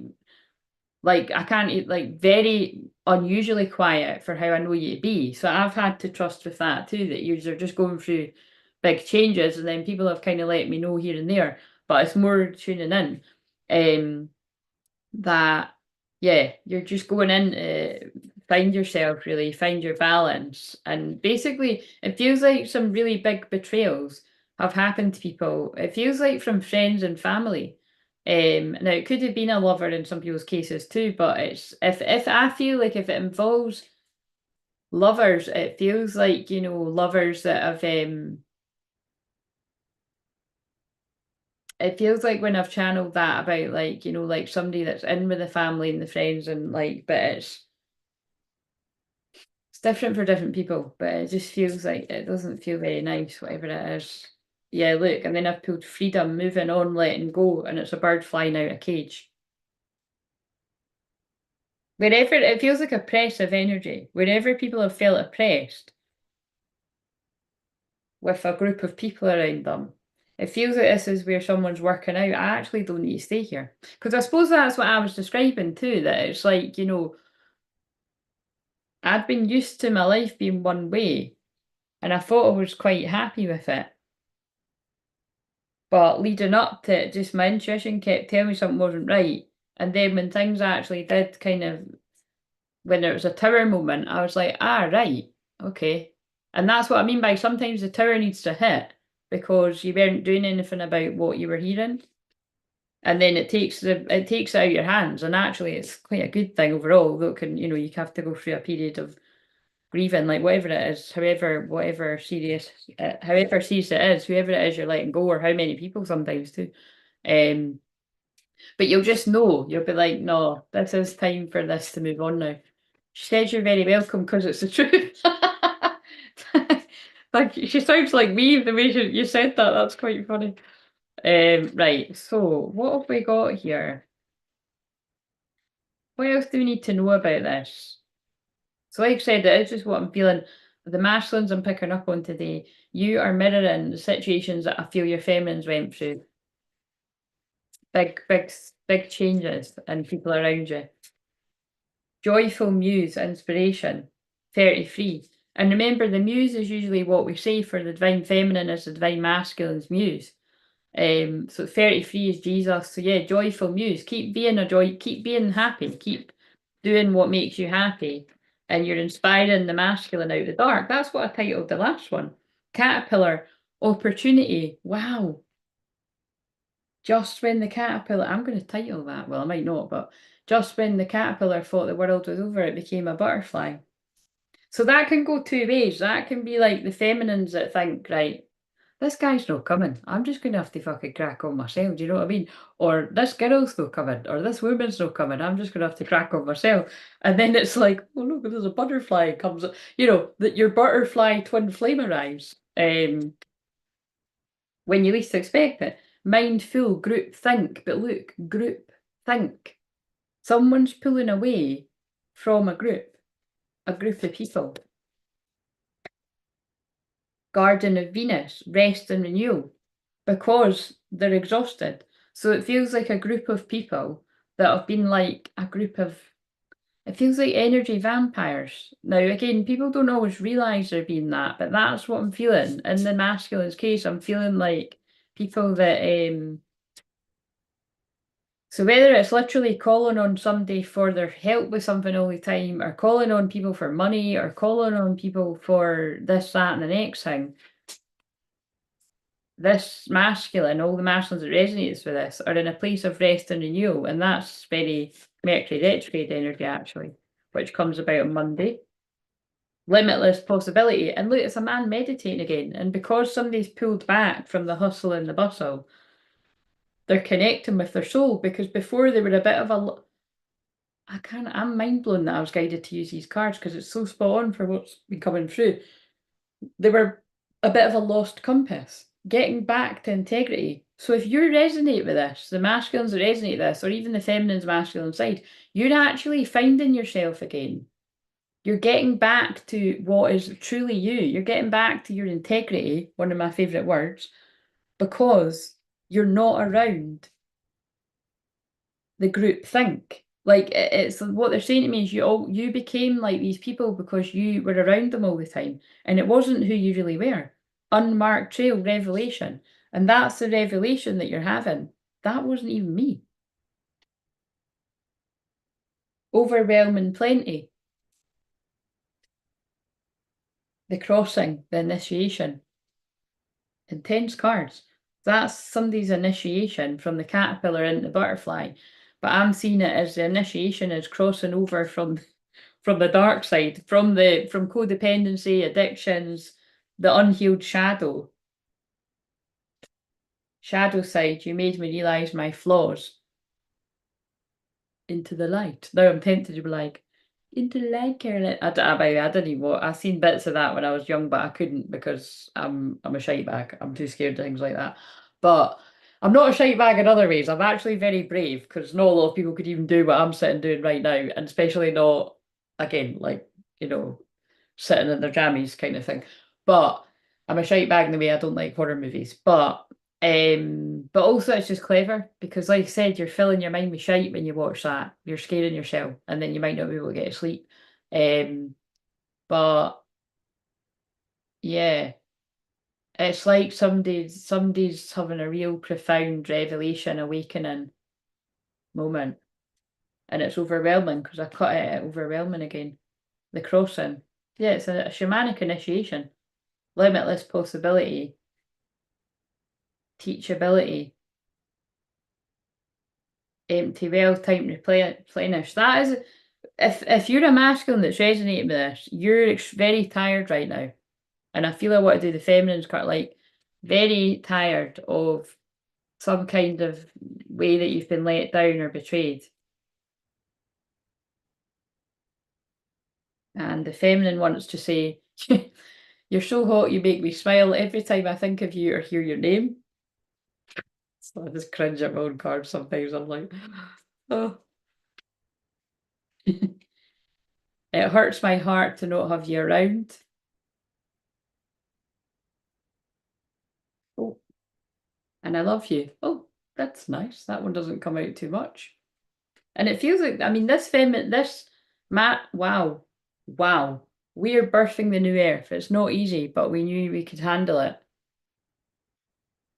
I can't like very unusually quiet for how I know you to be. So I've had to trust with that too, that you're just going through big changes, and then people have kind of let me know here and there, but it's more tuning in. That yeah, you're just going in to find yourself, really find your balance, and basically it feels like some really big betrayals have happened to people. It feels like from friends and family. Now it could have been a lover in some people's cases too, but it's if I feel like if it involves lovers, it feels like lovers that have it feels like when I've channeled that about like like somebody that's in with the family and the friends, and like but it's different for different people, but it just feels like it doesn't feel very nice, whatever it is. Yeah, look, and then I've pulled freedom, moving on, letting go, and it's a bird flying out a cage. Wherever it feels like oppressive energy, wherever people have felt oppressed with a group of people around them, it feels like this is where someone's working out. I actually don't need to stay here. Because I suppose that's what I was describing too, that it's like, I'd been used to my life being one way, and I thought I was quite happy with it. But leading up to it, just my intuition kept telling me something wasn't right. And then when things actually did kind of, when there was a tower moment, I was like, right, okay. And that's what I mean by sometimes the tower needs to hit because you weren't doing anything about what you were hearing. And then it takes it out of your hands. And actually it's quite a good thing overall, though it can, you have to go through a period of grieving, like whatever it is, however serious it is, whoever it is you're letting go, or how many people sometimes too. Um, but you'll just know, you'll be like, no, this is time for this to move on now. She said you're very welcome because it's the truth. Like she sounds like me the way you said that. That's quite funny. Right. So what have we got here? What else do we need to know about this? So like I said, it is just what I'm feeling. The masculines I'm picking up on today, you are mirroring the situations that I feel your feminines went through. Big, big, big changes in people around you. Joyful muse, inspiration, 33. And remember, the muse is usually what we say for the divine feminine is the divine masculine's muse. So 33 is Jesus. So yeah, joyful muse. Keep being a joy, keep being happy, keep doing what makes you happy. And you're inspiring the masculine out of the dark. That's what I titled the last one. Caterpillar, opportunity. Wow. Just when the caterpillar, I'm going to title that. Well, I might not, but just when the caterpillar thought the world was over, it became a butterfly. So that can go two ways. That can be like the feminines that think, right, this guy's not coming. I'm just going to have to fucking crack on myself. Do you know what I mean? Or this girl's not coming. Or this woman's not coming. I'm just going to have to crack on myself. And then it's like, oh, look, there's a butterfly comes. That your butterfly twin flame arrives when you least expect it. Mindful, group think. But look, group think. Someone's pulling away from a group of people. Garden of Venus, rest and renewal, because they're exhausted. So it feels like a group of people that have been like a group of, it feels like energy vampires. Now, again, people don't always realize they're being that, but that's what I'm feeling. In the masculine's case, I'm feeling like people that, So whether it's literally calling on somebody for their help with something all the time, or calling on people for money, or calling on people for this, that, and the next thing, this masculine, all the masculines that resonates with this, are in a place of rest and renewal, and that's very Mercury retrograde energy actually, which comes about on Monday. Limitless possibility. And look, it's a man meditating again. And because somebody's pulled back from the hustle and the bustle, they're connecting with their soul, because before they were a bit of a I'm mind blown that I was guided to use these cards because it's so spot on for what's been coming through. They were a bit of a lost compass, getting back to integrity. So if you resonate with this, the masculines that resonate with this, or even the feminine's masculine side, you're actually finding yourself again. You're getting back to what is truly you. You're getting back to your integrity, one of my favourite words, because you're not around the group think. Like it's what they're saying to me is you became like these people because you were around them all the time, and it wasn't who you really were. Unmarked trail revelation, and that's the revelation that you're having. That wasn't even me. Overwhelming plenty. The crossing, the initiation. Intense cards. That's somebody's initiation from the caterpillar into the butterfly. But I'm seeing it as the initiation is crossing over from the dark side, from codependency, addictions, the unhealed shadow. Shadow side, you made me realise my flaws. Into the light. Now I'm tempted to be like, into the light, Carolyn. I didn't even I seen bits of that when I was young, but I couldn't because I'm a shite bag. I'm too scared of things like that. But I'm not a shite bag in other ways. I'm actually very brave because not a lot of people could even do what I'm sitting doing right now, and especially not again, like, sitting in their jammies kind of thing. But I'm a shite bag in the way I don't like horror movies. But also it's just clever because, like I said, you're filling your mind with shite when you watch that. You're scaring yourself, and then you might not be able to get to sleep. But yeah, it's like somebody's having a real profound revelation, awakening moment, and it's overwhelming because I cut it at overwhelming again. The crossing, yeah, it's a shamanic initiation, limitless possibility, teachability. Empty well, time to replenish. That is, if you're a masculine that's resonating with this, you're very tired right now. And I feel I want to do the feminine's card, like very tired of some kind of way that you've been let down or betrayed. And the feminine wants to say, you're so hot, you make me smile every time I think of you or hear your name. So I just cringe at my own cards sometimes. I'm like, oh. It hurts my heart to not have you around. Oh, and I love you. Oh, that's nice. That one doesn't come out too much. And it feels like, I mean, wow, wow. We're birthing the new earth. It's not easy, but we knew we could handle it.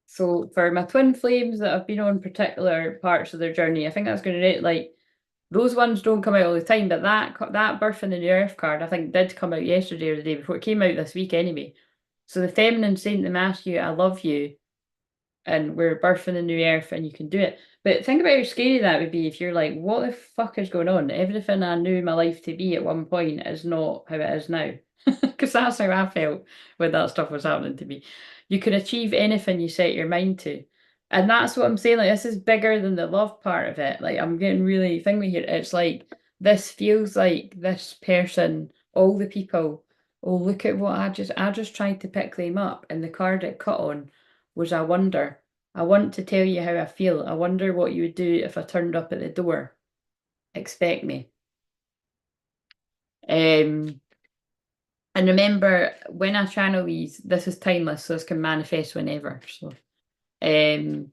So for my twin flames that have been on particular parts of their journey, I think that's going to, like, those ones don't come out all the time, but that birthing the new earth card, I think, did come out yesterday or the day before. It came out this week anyway. So the feminine saying to masculine, I love you, and we're birthing a new earth and you can do it. But think about how scary that would be if you're like, what the fuck is going on? Everything I knew my life to be at one point is not how it is now. Because that's how I felt when that stuff was happening to me. You can achieve anything you set your mind to. And that's what I'm saying. Like, this is bigger than the love part of it. Like, I'm getting really thingy here. It's like, this feels like this person, all the people, oh, look at what I just tried to pick them up, and the card it cut on was I wonder. I want to tell you how I feel. I wonder what you would do if I turned up at the door. Expect me. And remember, when I channel these, this is timeless, so this can manifest whenever. So when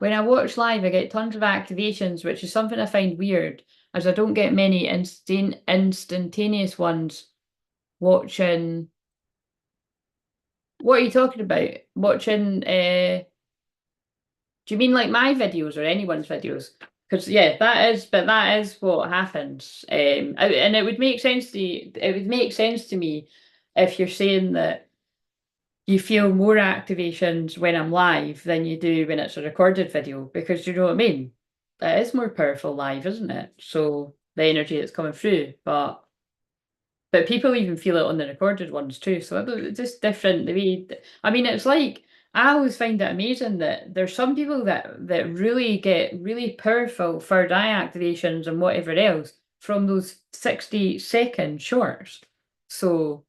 I watch live, I get tons of activations, which is something I find weird, as I don't get many instantaneous ones watching. What are you talking about? Watching Do you mean like my videos or anyone's videos? Because yeah, that is what happens. And it would make sense to it would make sense to me if you're saying that you feel more activations when I'm live than you do when it's a recorded video, because you know what I mean? It is more powerful live, isn't it? So the energy that's coming through, but people even feel it on the recorded ones too. So it's just different. The way, I mean, it's like I always find it amazing that there's some people that really get really powerful third eye activations and whatever else from those 60-second shorts. So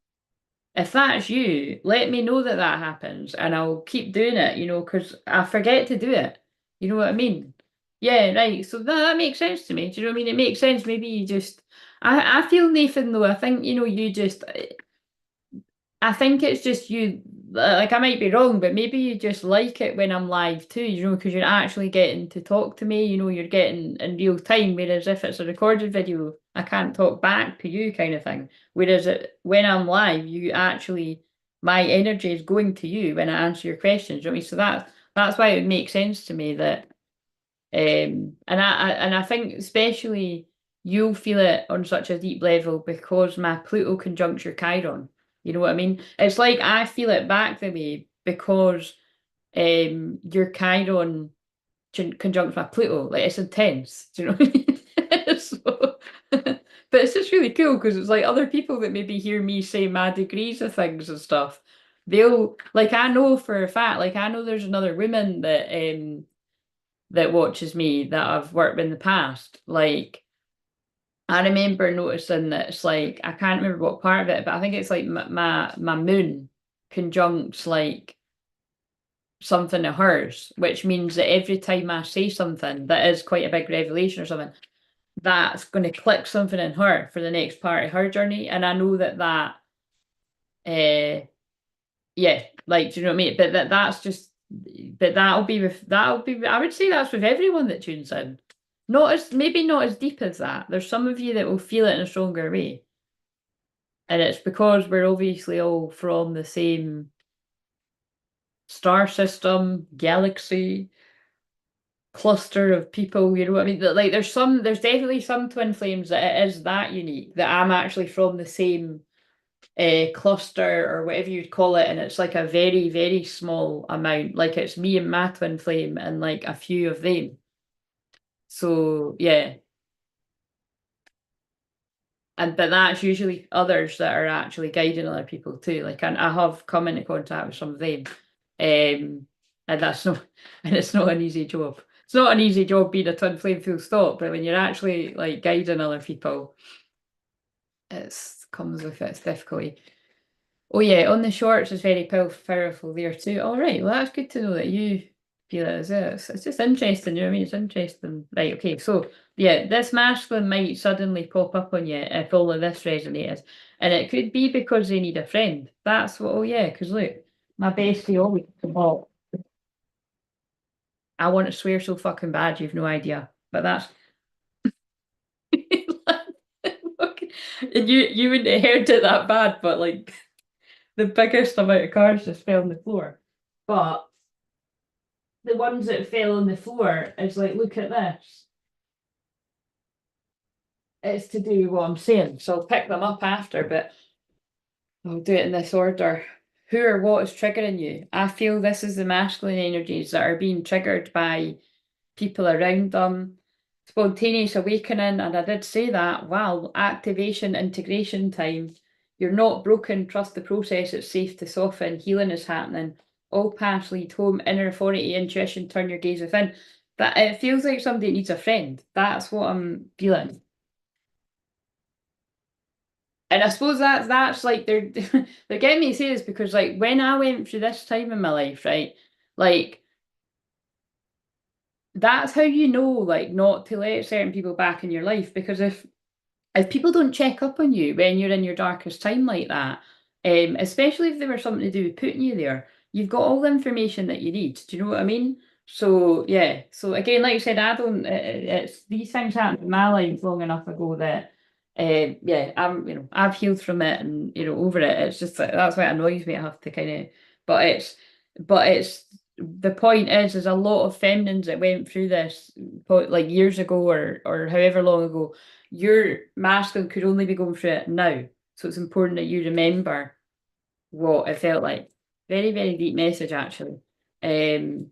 if that's you, let me know that that happens and I'll keep doing it, because I forget to do it. You know what I mean? Yeah, right. So that makes sense to me. Do you know what I mean? It makes sense. Maybe you just, I feel, Nathan, though, I think, you just, I think it's just you, like I might be wrong, but maybe you just like it when I'm live too, because you're actually getting to talk to me, you're getting in real time, whereas if it's a recorded video, I can't talk back to you kind of thing. Whereas when I'm live, you actually, my energy is going to you when I answer your questions, you know what I mean? So that's why it makes sense to me that and I think especially you'll feel it on such a deep level because my Pluto conjunct your Chiron. You know what I mean? It's like I feel it back the way because your Chiron conjunct my Pluto. Like it's intense. Do you know what I mean? But it's just really cool because it's like other people that maybe hear me say my degrees of things and stuff. They'll like I know for a fact, like I know there's another woman that watches me that I've worked with in the past. Like, I remember noticing that it's like, I can't remember what part of it, but I think it's like my moon conjuncts like something of hers, which means that every time I say something that is quite a big revelation or something, that's going to click something in her for the next part of her journey. And I know uh, yeah, like, do you know what I mean? But that's just, but that'll be, I would say that's with everyone that tunes in. Not as, maybe not as deep as that. There's some of you that will feel it in a stronger way. And it's because we're obviously all from the same star system, galaxy, cluster of people, you know what I mean? That like there's definitely some twin flames that it is that unique, that I'm actually from the same cluster or whatever you'd call it, and it's like a very, very small amount. Like it's me and my twin flame and like a few of them. So yeah. But that's usually others that are actually guiding other people too. Like and I have come into contact with some of them. And that's not and it's not an easy job. It's not an easy job being a twin flame full stop, but when you're actually like guiding other people, it's comes with its difficulty. Oh yeah, on the shorts is very powerful there too. All right, well that's good to know that you feel it as well. It's just interesting, you know what I mean? It's interesting. Right, okay, so yeah, this masculine might suddenly pop up on you if all of this resonates. And it could be because they need a friend. That's what, oh yeah, because look, my bestie always well, I want to swear so fucking bad, you've no idea. But that's and you wouldn't have heard it that bad, but like the biggest amount of cards just fell on the floor. But the ones that fell on the floor is like, look at this. It's to do with what I'm saying. So I'll pick them up after, but I'll do it in this order. Who or what is triggering you? I feel this is the masculine energies that are being triggered by people around them. Spontaneous awakening, and I did say that. Wow, activation, integration time. You're not broken, trust the process, it's safe to soften, healing is happening. All paths lead home, inner authority, intuition, turn your gaze within. But it feels like somebody needs a friend. That's what I'm feeling. And I suppose that's like they're getting me to say this because like when I went through this time in my life, right? Like that's how you know like not to let certain people back in your life because if people don't check up on you when you're in your darkest time like that, especially if they were something to do with putting you there, you've got all the information that you need. Do you know what I mean? So yeah. So again, like I said, I don't. It's these things happened in my life long enough ago that, yeah, I've healed from it and over it. It's just that's why it annoys me. I have to kind of, but it's the point is a lot of feminines that went through this like years ago or however long ago, your masculine could only be going through it now. So it's important that you remember what it felt like. Very, very deep message actually. Um,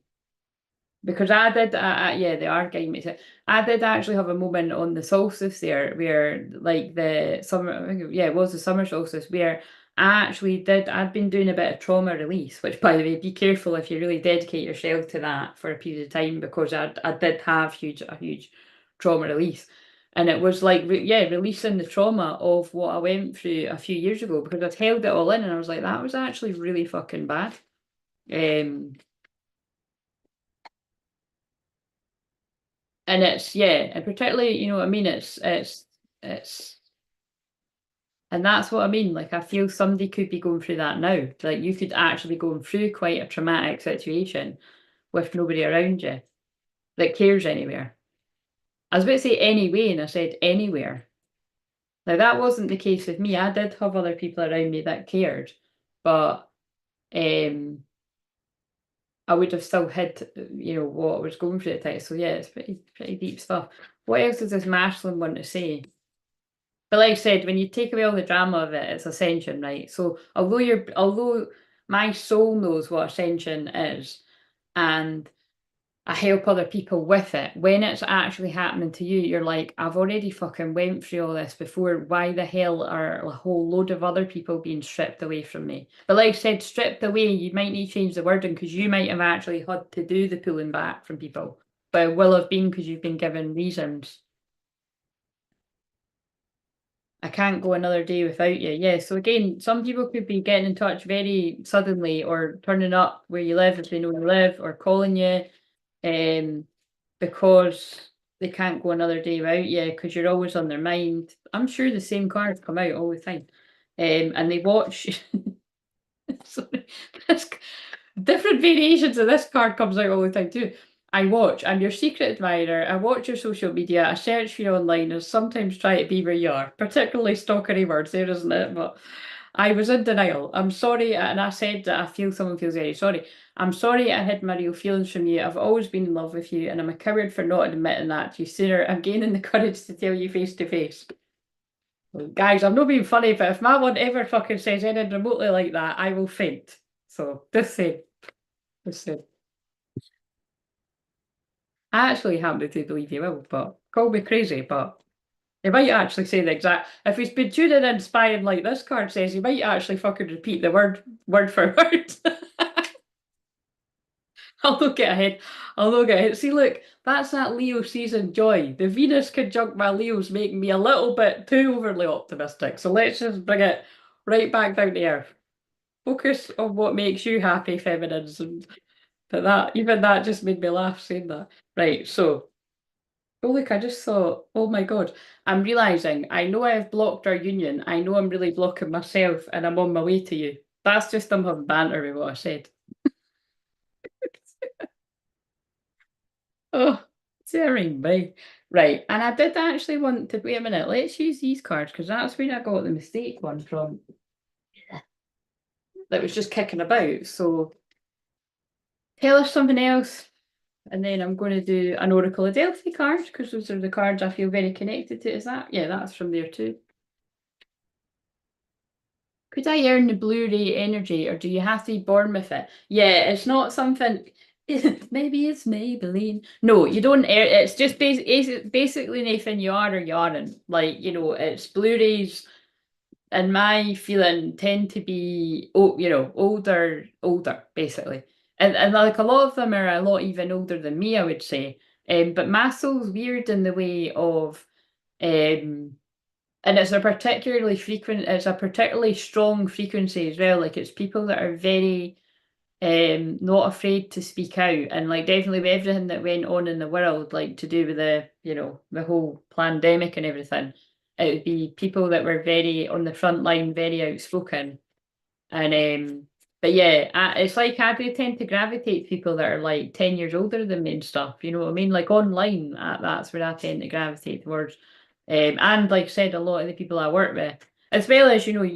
because yeah, the archive makes it. I did actually have a moment on the solstice there where, like the summer, I think, yeah, it was the summer solstice where I'd been doing a bit of trauma release, which by the way, be careful if you really dedicate yourself to that for a period of time because I did have a huge trauma release. And it was like, yeah, releasing the trauma of what I went through a few years ago because I'd held it all in and I was like, that was actually really fucking bad. Um, And it's yeah, and particularly, you know what I mean, it's and that's what I mean. Like I feel somebody could be going through that now. Like you could actually be going through quite a traumatic situation with nobody around you that cares anywhere. I was about to say anyway, and I said anywhere. Now that wasn't the case with me. I did have other people around me that cared, but um I would have still hid, you know, what I was going through at the time. So yeah, it's pretty deep stuff. What else does this masculine want to say? But like I said, when you take away all the drama of it, it's ascension, right? So although my soul knows what ascension is, and I help other people with it, when it's actually happening to you, you're like, I've already fucking went through all this before. Why the hell are a whole load of other people being stripped away from me? But like I said, stripped away, you might need to change the wording because you might have actually had to do the pulling back from people. But it will have been because you've been given reasons. I can't go another day without you. Yeah. So again, some people could be getting in touch very suddenly or turning up where you live if they know you live or calling you because they can't go another day without you because you're always on their mind. I'm sure the same cards come out all the time. And they watch sorry, this different variations of this card comes out all the time too. I watch. I'm your secret admirer. I watch your social media. I search for you online and sometimes try to be where you are. Particularly stalkery words there, isn't it? But I was in denial. I'm sorry, and I said that I feel someone feels very sorry. I'm sorry I hid my real feelings from you. I've always been in love with you, and I'm a coward for not admitting that to you sooner. I'm gaining the courage to tell you face to face. Guys, I'm not being funny, but if my one ever fucking says anything remotely like that, I will faint. So, just say. Listen, I actually happen to believe he will, but call me crazy, but he might actually say the exact. If he's been tuning in spying like this card says, he might actually fucking repeat the word for word. I'll look it ahead. I'll look ahead. See, look, that's that Leo season joy. The Venus conjunct my Leo's making me a little bit too overly optimistic. So let's just bring it right back down to earth. Focus on what makes you happy, feminines, and even that just made me laugh saying that. Right, so. Oh, look, I just thought, oh my God, I'm realizing I know I've blocked our union. I know I'm really blocking myself and I'm on my way to you. That's just them having banter with what I said. Oh, tearing me. Right, and I did actually want to, wait a minute, let's use these cards because that's where I got the mistake one from that was just kicking about. So tell us something else. And then I'm going to do an Oracle of Delphi card because those are the cards I feel very connected to. Is that? Yeah, that's from there too. Could I earn the Blu-ray energy, or do you have to be born with it? Yeah, it's not something. Maybe it's Maybelline. No, you don't. It's just basically Nathan. You are or you aren't. Like you know, it's Blu-rays. And my feeling tend to be, oh, you know, older, basically. And like a lot of them are a lot even older than me, I would say. But my soul's weird in the way of um and it's a particularly strong frequency as well. Like it's people that are very not afraid to speak out and like definitely with everything that went on in the world, like to do with the, you know, the whole pandemic and everything, it would be people that were very on the front line, very outspoken. And but yeah, it's like I do tend to gravitate to people that are like 10 years older than me and stuff. You know what I mean? Like online, that's where I tend to gravitate towards. And like I said, a lot of the people I work with, as well as, you know,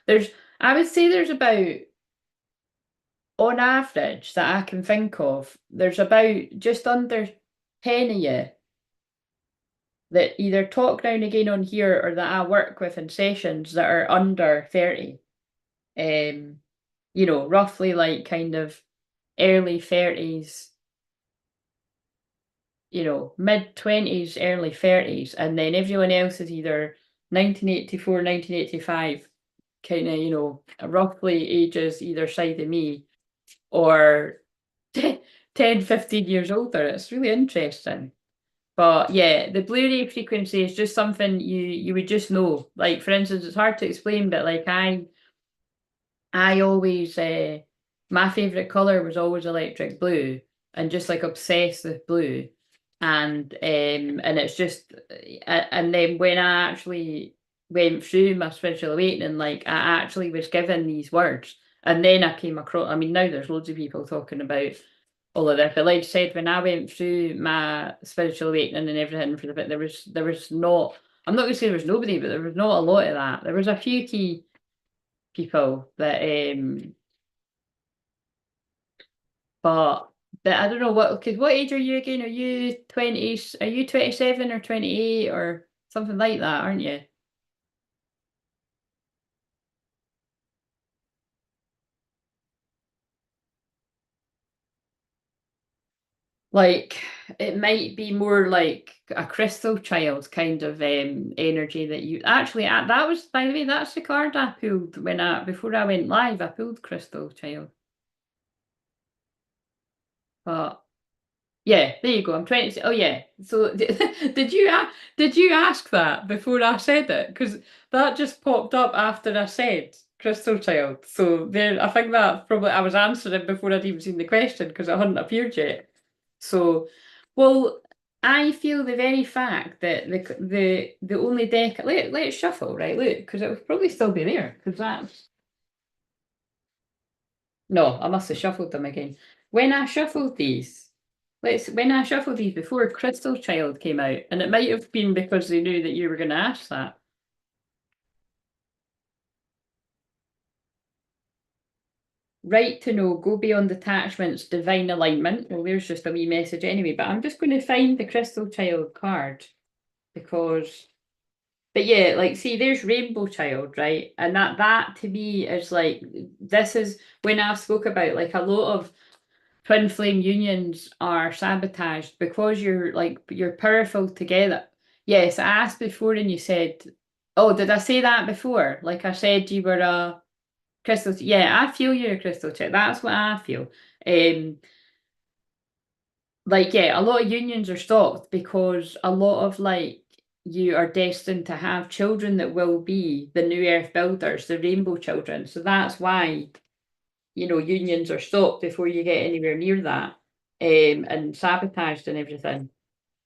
there's, I would say there's about on average that I can think of, there's about just under 10 of you that either talk now and again on here or that I work with in sessions that are under 30. You know, roughly like kind of early 30s, you know, mid 20s, early 30s, and then everyone else is either 1984, 1985, kind of, you know, roughly ages either side of me, or 10, 15 years older. It's really interesting. But yeah, the Blu-ray frequency is just something you would just know. Like for instance, it's hard to explain, but like I always my favorite color was always electric blue, and just like obsessed with blue, and it's just and then when I actually went through my spiritual awakening, like I actually was given these words, and then I came across. I mean, now there's loads of people talking about all of this, but like I said, when I went through my spiritual awakening and everything for the bit, there was not. I'm not going to say there was nobody, but there was not a lot of that. There was a few key people that but I don't know what, because what age are you again? Are you 20s? Are you 27 or 28 or something like that, aren't you? Like it might be more like a crystal child kind of energy that you actually that was, by the way, that's the card I pulled when I before I went live. I pulled crystal child. But yeah, there you go. I'm 20. Oh yeah. So did you ask that before I said it? Because that just popped up after I said Crystal Child. So there, I think that probably I was answering before I'd even seen the question because it hadn't appeared yet. So, well, I feel the very fact that the only deck. Let's shuffle, right? Look, because it would probably still be there because that's no, I must have shuffled them again. When I shuffled these, when I shuffled these before, Crystal Child came out, and it might have been because they knew that you were going to ask that. Right to know, go beyond attachments, divine alignment. Well, there's just a wee message anyway, but I'm just going to find the Crystal Child card because, but yeah, like see, there's Rainbow Child, right? And that to me is like, this is when I've spoke about like a lot of twin flame unions are sabotaged because you're powerful together. Yes, I asked before and you said, oh, did I say that before? Like I said, you were a crystal. Yeah, I feel you're a crystal chick. That's what I feel. Um, like yeah, a lot of unions are stopped because a lot of like you are destined to have children that will be the new earth builders, the rainbow children. So that's why unions are stopped before you get anywhere near that, and sabotaged and everything.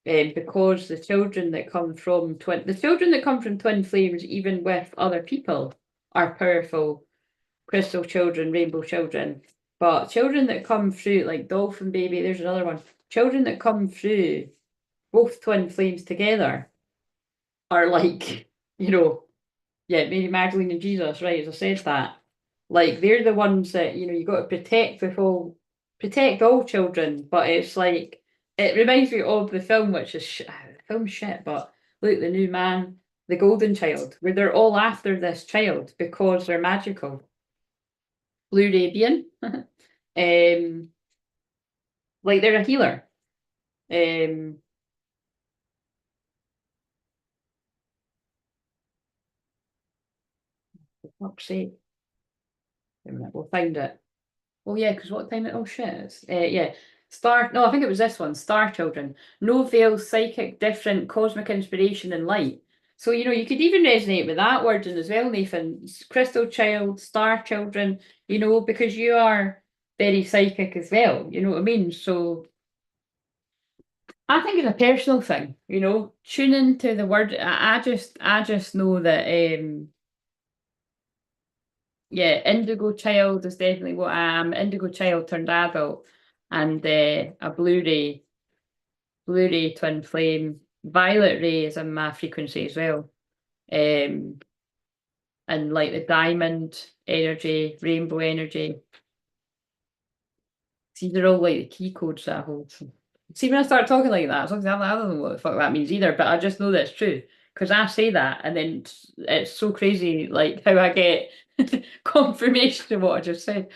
Because the children that come from twin flames, even with other people, are powerful crystal children, rainbow children. But children that come through, like dolphin baby, there's another one. Children that come through both twin flames together are like, you know, yeah, Mary Magdalene and Jesus, right? As I said that, like they're the ones that you got to protect all children. But it's like it reminds me of the film, which is film shit. But look, the new man, the golden child, where they're all after this child because they're magical. Blue Arabian, like they're a healer. Um, for fuck's sake, wait a minute, we'll find it. Oh yeah, because what time it? Oh shit! Yeah, Star. No, I think it was this one. Star Children. No veil, psychic, different, cosmic inspiration and light. So you could even resonate with that wording as well, Nathan. Crystal Child, Star Children. Because you are very psychic as well. You know what I mean? So I think it's a personal thing. Tune into the word. I just know that. Yeah, Indigo Child is definitely what I am. Indigo Child turned adult, and a Blu-ray twin flame. Violet Ray is in my frequency as well. Um, and like the diamond energy, rainbow energy. See, they're all like the key codes that I hold. So. See, when I start talking like that, I don't know what the fuck that means either, but I just know that it's true. Because I say that, and then it's so crazy, like how I get confirmation of what I just said.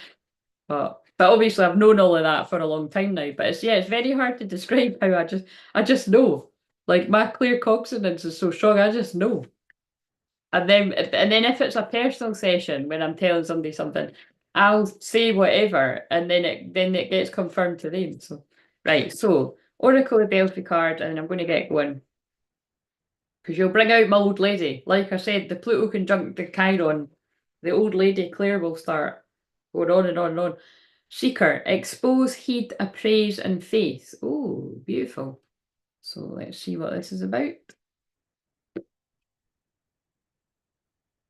But obviously I've known all of that for a long time now. But it's yeah, it's very hard to describe how I just know. Like my claircognizance is so strong, I just know. And then if it's a personal session when I'm telling somebody something, I'll say whatever and then it gets confirmed to them. So right, so Oracle of Delphi card, and I'm gonna get going. Because you'll bring out my old lady. Like I said, the Pluto conjunct the Chiron, the old lady Claire will start going on and on and on. Seeker, expose, heed, appraise, and faith. Oh, beautiful. So let's see what this is about.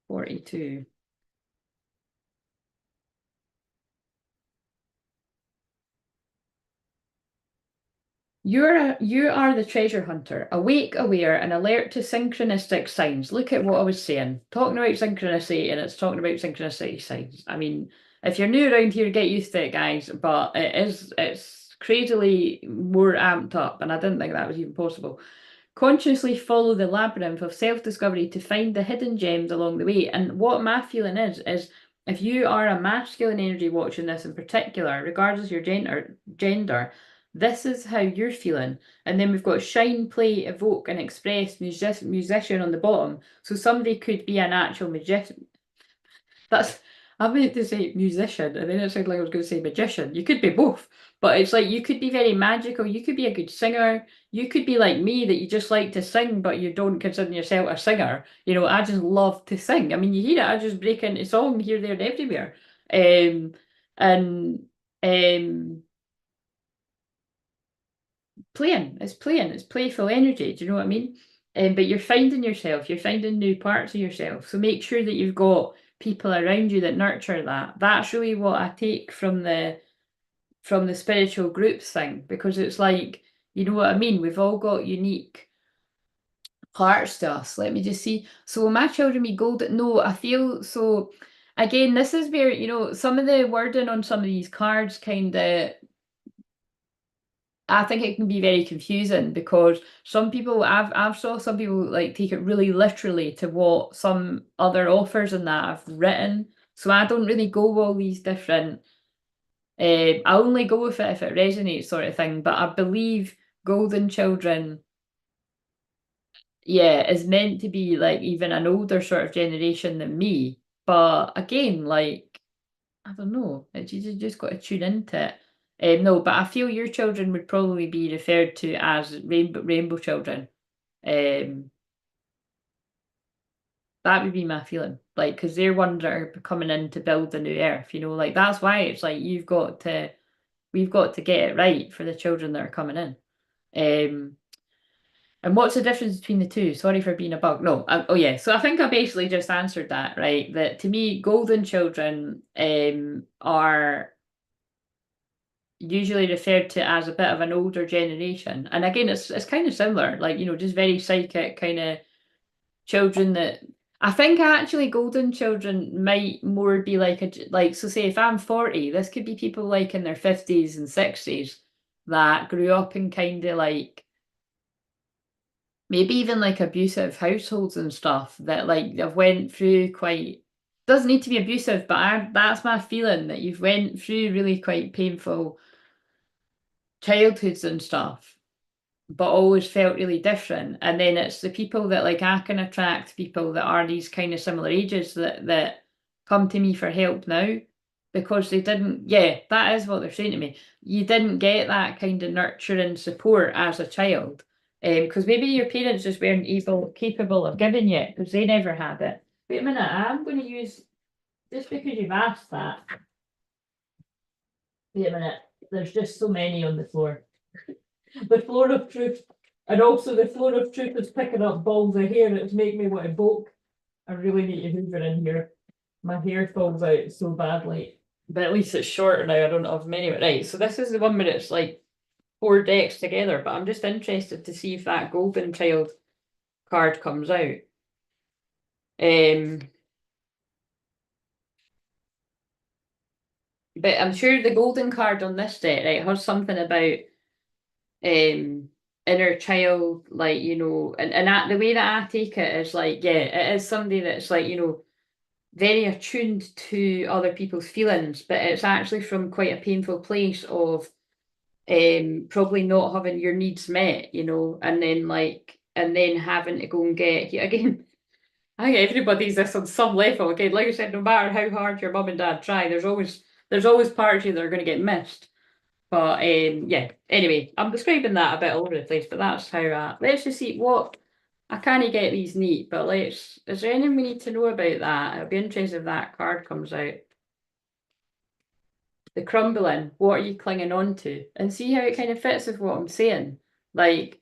42. You are the treasure hunter, awake, aware, and alert to synchronistic signs. Look at what I was saying. Talking about synchronicity, and it's talking about synchronicity signs. I mean, if you're new around here, get used to it, guys. But it's crazily more amped up, and I didn't think that was even possible. Consciously follow the labyrinth of self-discovery to find the hidden gems along the way. And what my feeling is if you are a masculine energy watching this in particular, regardless of your gender, this is how you're feeling. And then we've got shine, play, evoke, and express musician on the bottom. So somebody could be an actual magician. That's I meant to say musician, and then it sounded like I was going to say magician. You could be both, but it's like you could be very magical. You could be a good singer. You could be like me that you just like to sing, but you don't consider yourself a singer. You know, I just love to sing. I mean, you hear it, I just break into song here, there, and everywhere. Um, and playing, it's playful energy. Do you know what I mean? But you're finding yourself, you're finding new parts of yourself. So make sure that you've got people around you that nurture that. That's really what I take from the spiritual groups thing, because it's like, you know what I mean? We've all got unique parts to us. Let me just see. So will my children be golden? No, I feel so. Again, this is where, some of the wording on some of these cards kind of I think it can be very confusing because some people I've saw some people like take it really literally to what some other authors and that have written. So I don't really go with all these different. I only go with it if it resonates, sort of thing. But I believe Golden Children, yeah, is meant to be like even an older sort of generation than me. But again, like I don't know. You just got to tune into it. No, but I feel your children would probably be referred to as rainbow children. Um, that would be my feeling. Like, because they're ones that are coming in to build the new earth. Like that's why it's like we've got to get it right for the children that are coming in. Um, and what's the difference between the two? Sorry for being a bug. No, oh yeah. So I think I basically just answered that, right? That to me, golden children are usually referred to as a bit of an older generation. And again, it's kind of similar, like, just very psychic kind of children that I think actually golden children might more be like so say if I'm 40, this could be people like in their 50s and 60s that grew up in kind of like maybe even like abusive households and stuff that like have went through quite doesn't need to be abusive, but that's my feeling that you've went through really quite painful childhoods and stuff, but always felt really different. And then it's the people that like I can attract people that are these kind of similar ages that come to me for help now because they didn't, yeah, that is what they're saying to me. You didn't get that kind of nurture and support as a child. Because maybe your parents just weren't capable of giving you it because they never had it. Wait a minute, I'm going to use, just because you've asked that, wait a minute, there's just so many on the floor. The floor of truth, and also the floor of truth is picking up balls of hair. It's making me want to bulk. I really need to hoover in here. My hair falls out so badly. But at least it's shorter now. I don't have many of it. Right, so this is the one where it's like 4 decks together, but I'm just interested to see if that golden child card comes out. But I'm sure the golden card on this deck, right, has something about inner child, like, and that, the way that I take it is like, yeah, it is somebody that's like, very attuned to other people's feelings, but it's actually from quite a painful place of probably not having your needs met, and then having to go and get again. I think everybody's this on some level. Again, like I said, no matter how hard your mum and dad try, there's always parts of you that are going to get missed. But yeah. Anyway, I'm describing that a bit all over the place, but that's how. Let's just see what I can't get these neat. But let's. Is there anything we need to know about that? It'll be interesting if that card comes out. The crumbling. What are you clinging on to? And see how it kind of fits with what I'm saying. Like,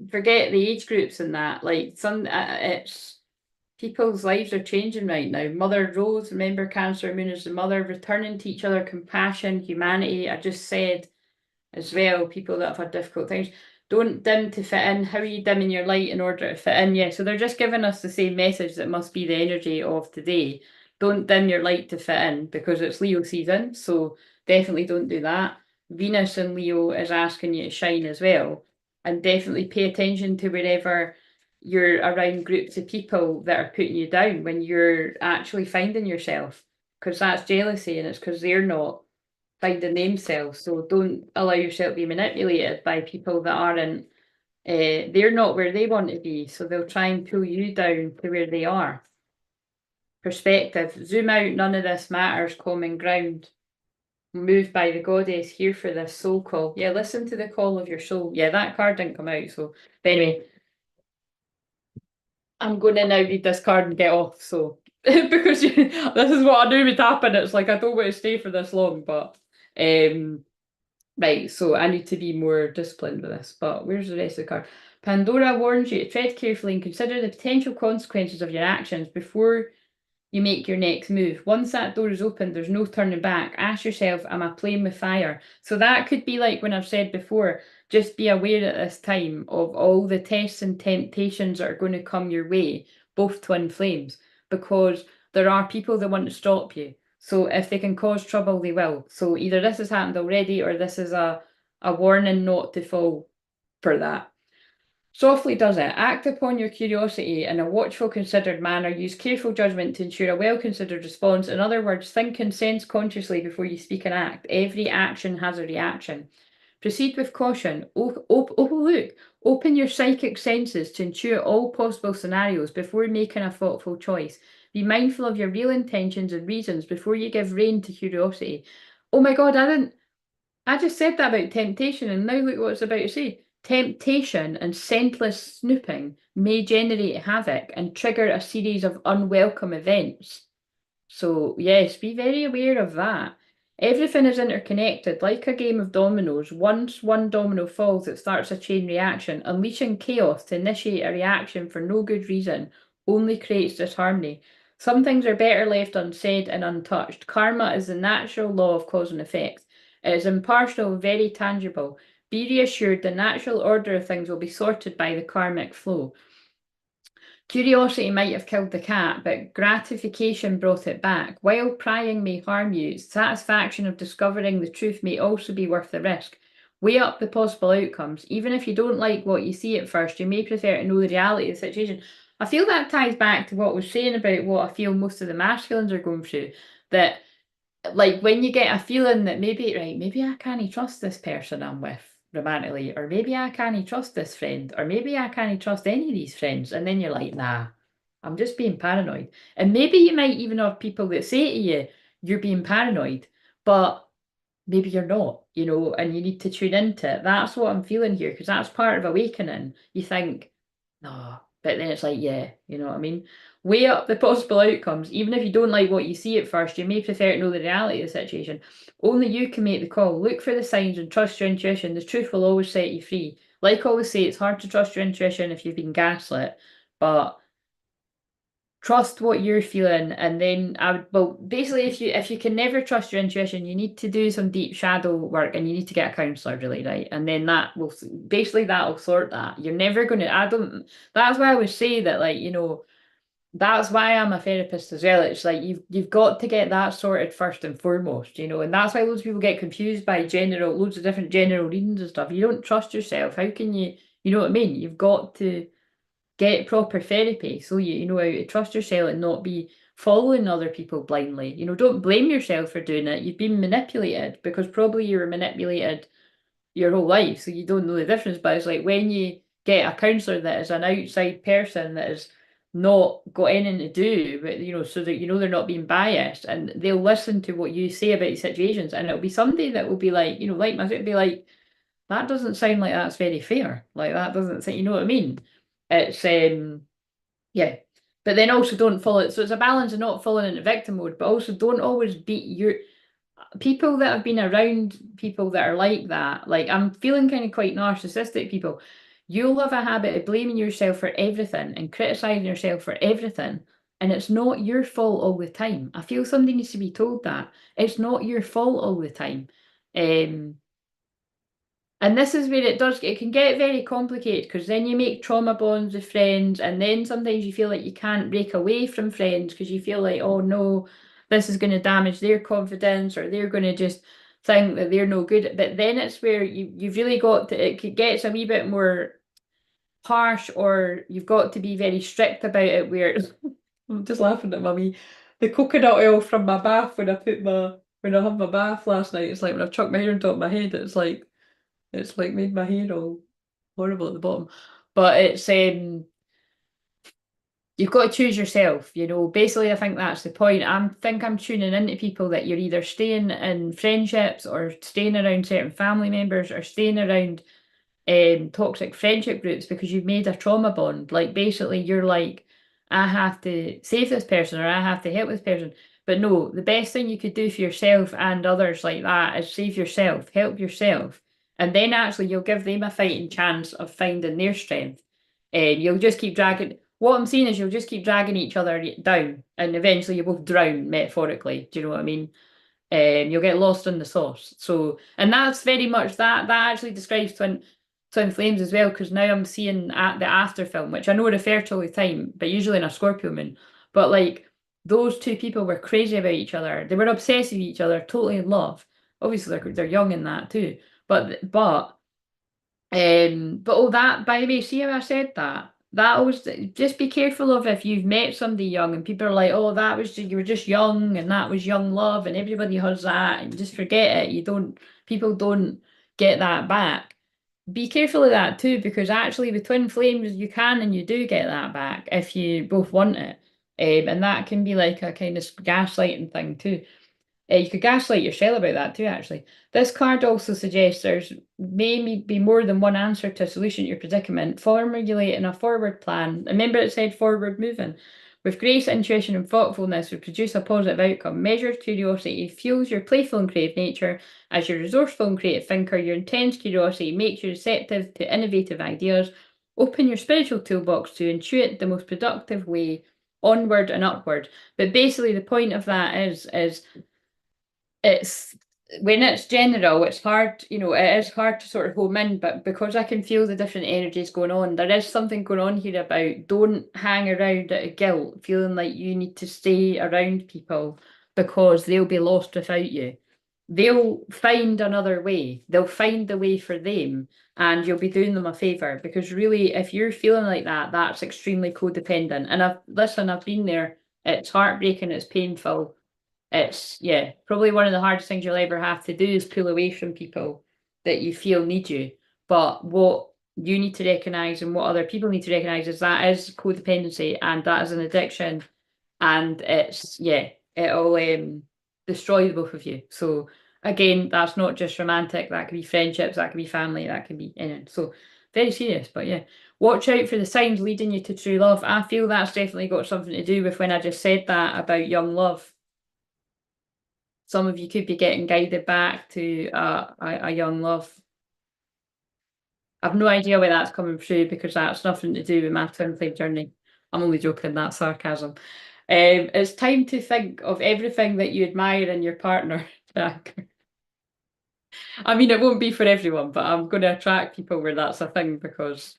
forget the age groups and that. Like, it's people's lives are changing right now. Mother Rose, remember Cancer Moon is the mother, returning to each other, compassion, humanity. I just said as well, people that have had difficult times. Don't dim to fit in. How are you dimming your light in order to fit in? Yeah, so they're just giving us the same message that must be the energy of today. Don't dim your light to fit in because it's Leo season, so definitely don't do that. Venus in Leo is asking you to shine as well, and definitely pay attention to wherever you're around groups of people that are putting you down when you're actually finding yourself, because that's jealousy and it's because they're not finding themselves. So don't allow yourself to be manipulated by people that aren't, they're not where they want to be. So they'll try and pull you down to where they are. Perspective, zoom out, none of this matters, common ground. Moved by the goddess here for this soul call. Yeah, listen to the call of your soul. Yeah, that card didn't come out. So, but anyway, I'm going to now read this card and get off. So, because this is what I knew would happen. It's like I don't want to stay for this long, but right, so I need to be more disciplined with this. But where's the rest of the card? Pandora warns you to tread carefully and consider the potential consequences of your actions before you make your next move. Once that door is open, there's no turning back. Ask yourself, am I playing with fire? So that could be like when I've said before, just be aware at this time of all the tests and temptations that are going to come your way, both twin flames, because there are people that want to stop you. So if they can cause trouble, they will. So either this has happened already or this is a warning not to fall for that. Softly does it. Act upon your curiosity in a watchful, considered manner. Use careful judgment to ensure a well-considered response. In other words, think and sense consciously before you speak and act. Every action has a reaction. Proceed with caution. Look, open your psychic senses to intuit all possible scenarios before making a thoughtful choice. Be mindful of your real intentions and reasons before you give rein to curiosity. Oh my God, I just said that about temptation, and now look what it's about to say. Temptation and senseless snooping may generate havoc and trigger a series of unwelcome events. So, yes, be very aware of that. Everything is interconnected, like a game of dominoes. Once one domino falls, it starts a chain reaction. Unleashing chaos to initiate a reaction for no good reason only creates disharmony. Some things are better left unsaid and untouched. Karma is the natural law of cause and effect. It is impartial, very tangible. Be reassured the natural order of things will be sorted by the karmic flow. Curiosity might have killed the cat, but gratification brought it back. While prying may harm you, satisfaction of discovering the truth may also be worth the risk. Weigh up the possible outcomes. Even if you don't like what you see at first, you may prefer to know the reality of the situation. I feel that ties back to what I was saying about what I feel most of the masculines are going through. That, like, when you get a feeling that maybe, right, maybe I can't trust this person I'm with romantically, or maybe I can't trust this friend, or maybe I can't trust any of these friends, and then you're like, nah, I'm just being paranoid. And maybe you might even have people that say to you, you're being paranoid, but maybe you're not, and you need to tune into it. That's what I'm feeling here, because that's part of awakening. You think, no, but then it's like, yeah, you know what I mean? Weigh up the possible outcomes. Even if you don't like what you see at first, you may prefer to know the reality of the situation. Only you can make the call. Look for the signs and trust your intuition. The truth will always set you free. Like I always say, it's hard to trust your intuition if you've been gaslit, but trust what you're feeling, and then well, basically, if you can never trust your intuition, you need to do some deep shadow work and you need to get a counselor, really, right? And then that'll sort that. You're never going to, I don't, that's why I would say that, like, that's why I'm a therapist as well. It's like you've got to get that sorted first and foremost, you know, and that's why loads of people get confused by loads of different general readings and stuff. You don't trust yourself. How can you, you know what I mean? You've got to get proper therapy so you know how to trust yourself and not be following other people blindly. You know, don't blame yourself for doing it. You've been manipulated because probably you were manipulated your whole life, so you don't know the difference. But it's like when you get a counsellor that is an outside person that has not got anything to do, but you know, so that you know they're not being biased and they'll listen to what you say about these situations, and it'll be somebody that will be like, you know, like myself, it'll be like, that doesn't sound like that's very fair. Like that doesn't say, you know what I mean? It's yeah. But then also don't follow it. So it's a balance of not falling into victim mode, but also don't always beat your people that have been around people that are like that, like I'm feeling kind of quite narcissistic people, you'll have a habit of blaming yourself for everything and criticizing yourself for everything. And it's not your fault all the time. I feel somebody needs to be told that. It's not your fault all the time. Um, and this is where it can get very complicated because then you make trauma bonds with friends, and then sometimes you feel like you can't break away from friends because you feel like, oh no, this is going to damage their confidence or they're going to just think that they're no good. But then it's where you've really got to, it gets a wee bit more harsh, or you've got to be very strict about it. Where I'm just laughing at mummy, the coconut oil from my bath when I had my bath last night, it's like when I've chucked my hair on top of my head, it's like made my hair all horrible at the bottom. But it's you've got to choose yourself, you know. Basically, I think that's the point. I'm tuning into people that you're either staying in friendships or staying around certain family members or staying around toxic friendship groups because you've made a trauma bond. Like basically you're like, I have to save this person or I have to help this person. But no, the best thing you could do for yourself and others like that is save yourself, help yourself. And then actually you'll give them a fighting chance of finding their strength. And you'll just keep dragging. What I'm saying is you'll just keep dragging each other down and eventually you both drown metaphorically. Do you know what I mean? You'll get lost in the sauce. So, and that's very much that. That actually describes Twin Flames as well, because now I'm seeing at the after film, which I know I refer to all the time, but usually in a Scorpio moon. But like those two people were crazy about each other. They were obsessed with each other, totally in love. Obviously, they're young in that too. But oh, that, by the way, see how I said that? That always, just be careful of if you've met somebody young and people are like, oh, that was you were just young and that was young love and everybody has that and just forget it. People don't get that back. Be careful of that too, because actually with twin flames, you can and you do get that back if you both want it. And that can be like a kind of gaslighting thing too. You could gaslight yourself about that too, actually. This card also suggests there's may be more than one answer to a solution to your predicament. Formulating a forward plan. Remember it said forward moving. With grace, intuition, and thoughtfulness would produce a positive outcome. Measured curiosity fuels your playful and creative nature. As your resourceful and creative thinker, your intense curiosity makes you receptive to innovative ideas. Open your spiritual toolbox to intuit the most productive way onward and upward. But basically the point of that is it's when it's general, it's hard, you know, it is hard to sort of home in, but because I can feel the different energies going on, there is something going on here about don't hang around out of guilt, feeling like you need to stay around people because they'll be lost without you. They'll find another way. They'll find the way for them, and you'll be doing them a favor because really, if you're feeling like that, that's extremely codependent. And I've been there. It's heartbreaking, it's painful, it's, yeah, probably one of the hardest things you'll ever have to do is pull away from people that you feel need you. But what you need to recognize and what other people need to recognize is that is codependency and that is an addiction. And it's, yeah, it'll destroy the both of you. So again, that's not just romantic, that could be friendships, that could be family, that could be anything. So very serious, but yeah. Watch out for the signs leading you to true love. I feel that's definitely got something to do with when I just said that about young love. Some of you could be getting guided back to a young love. I've no idea where that's coming through because that's nothing to do with my twin flame journey. I'm only joking, that's sarcasm. It's time to think of everything that you admire in your partner, Jack. I mean, it won't be for everyone, but I'm going to attract people where that's a thing because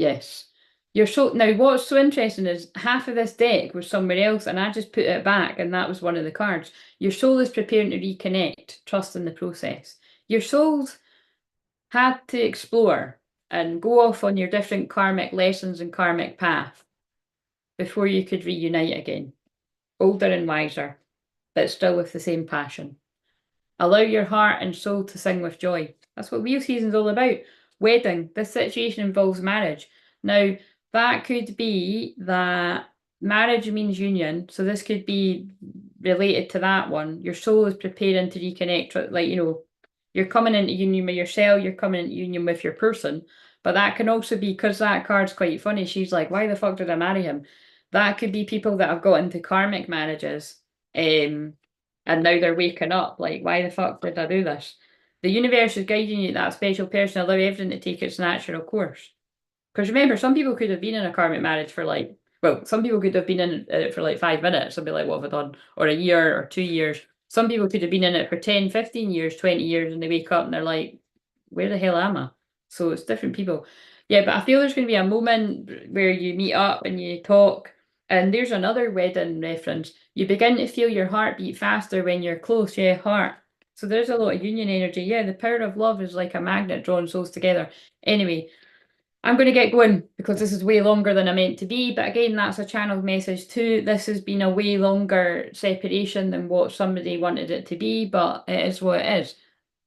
Yes. Your soul. Now, what's so interesting is half of this deck was somewhere else, and I just put it back, and that was one of the cards. Your soul is preparing to reconnect. Trust in the process. Your soul's had to explore and go off on your different karmic lessons and karmic path before you could reunite again. Older and wiser, but still with the same passion. Allow your heart and soul to sing with joy. That's what wheel season's all about. Wedding. This situation involves marriage. Now, that could be that marriage means union. So this could be related to that one. Your soul is preparing to reconnect. Like, you're coming into union with yourself, you're coming into union with your person. But that can also be, because that card's quite funny, she's like, why the fuck did I marry him? That could be people that have got into karmic marriages. And now they're waking up, like, why the fuck did I do this? The universe is guiding you to that special person, allow everything to take its natural course. Because remember, some people could have been in a karmic marriage for like, well, some people could have been in it for like 5 minutes and be like, what have I done? Or a year or 2 years. Some people could have been in it for 10, 15 years, 20 years, and they wake up and they're like, where the hell am I? So it's different people. Yeah, but I feel there's going to be a moment where you meet up and you talk. And there's another wedding reference. You begin to feel your heart beat faster when you're close. Yeah, heart. So there's a lot of union energy. Yeah, the power of love is like a magnet drawing souls together. Anyway, I'm going to get going because this is way longer than I meant to be. But again, that's a channeled message too. This has been a way longer separation than what somebody wanted it to be, but it is what it is.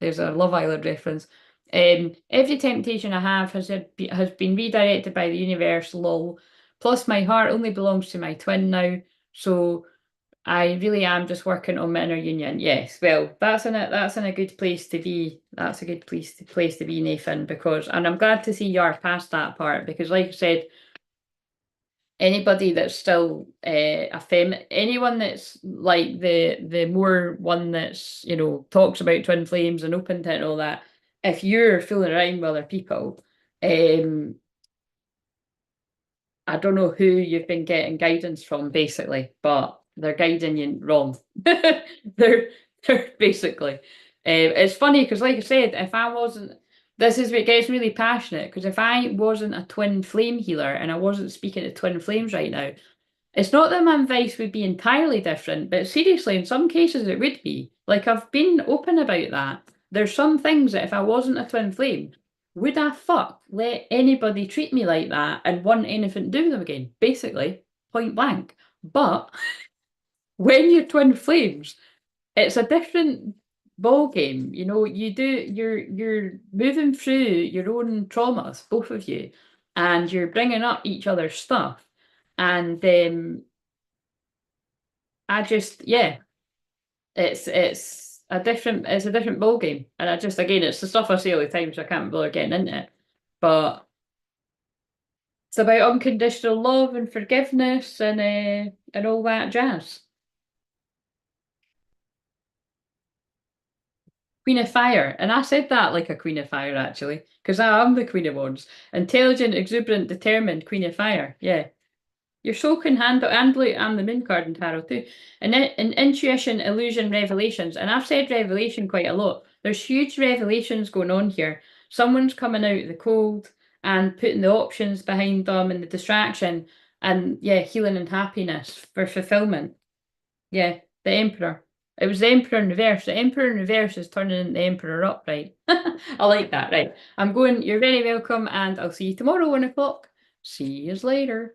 There's a Love Island reference. Every temptation I have has been redirected by the universe, lol. Plus, my heart only belongs to my twin now, so I really am just working on my inner union. Yes, well, that's in a good place to be. That's a good place to be, Nathan, because, and I'm glad to see you're past that part, because like I said, anybody that's still anyone that's like the more one that's, talks about twin flames and open to it and all that, if you're fooling around with other people, I don't know who you've been getting guidance from, basically, but they're guiding you wrong. They're basically. It's funny because, like I said, if I wasn't, this is what gets really passionate. Because if I wasn't a twin flame healer and I wasn't speaking to twin flames right now, it's not that my advice would be entirely different, but seriously, in some cases it would be. Like, I've been open about that. There's some things that if I wasn't a twin flame, would I let anybody treat me like that and want anything to do with them again? Basically, point blank. But when you're twin flames, it's a different ball game. You're moving through your own traumas, both of you, and you're bringing up each other's stuff. And I just, yeah, it's a different ball game. And I just, again, it's the stuff I say all the time, so I can't bother getting into it. But it's about unconditional love and forgiveness and all that jazz. Queen of Fire. And I said that like a Queen of Fire, actually, because I am the Queen of Wands. Intelligent, exuberant, determined, Queen of Fire. Yeah. Your soul can handle, and blue, and the moon card in tarot too. And intuition, illusion, revelations. And I've said revelation quite a lot. There's huge revelations going on here. Someone's coming out of the cold and putting the options behind them and the distraction and, yeah, healing and happiness for fulfillment. Yeah, the Emperor. It was the Emperor in reverse. The Emperor in reverse is turning into the Emperor upright. I like that. Right. I'm going. You're very welcome, and I'll see you tomorrow, 1 o'clock. See you later.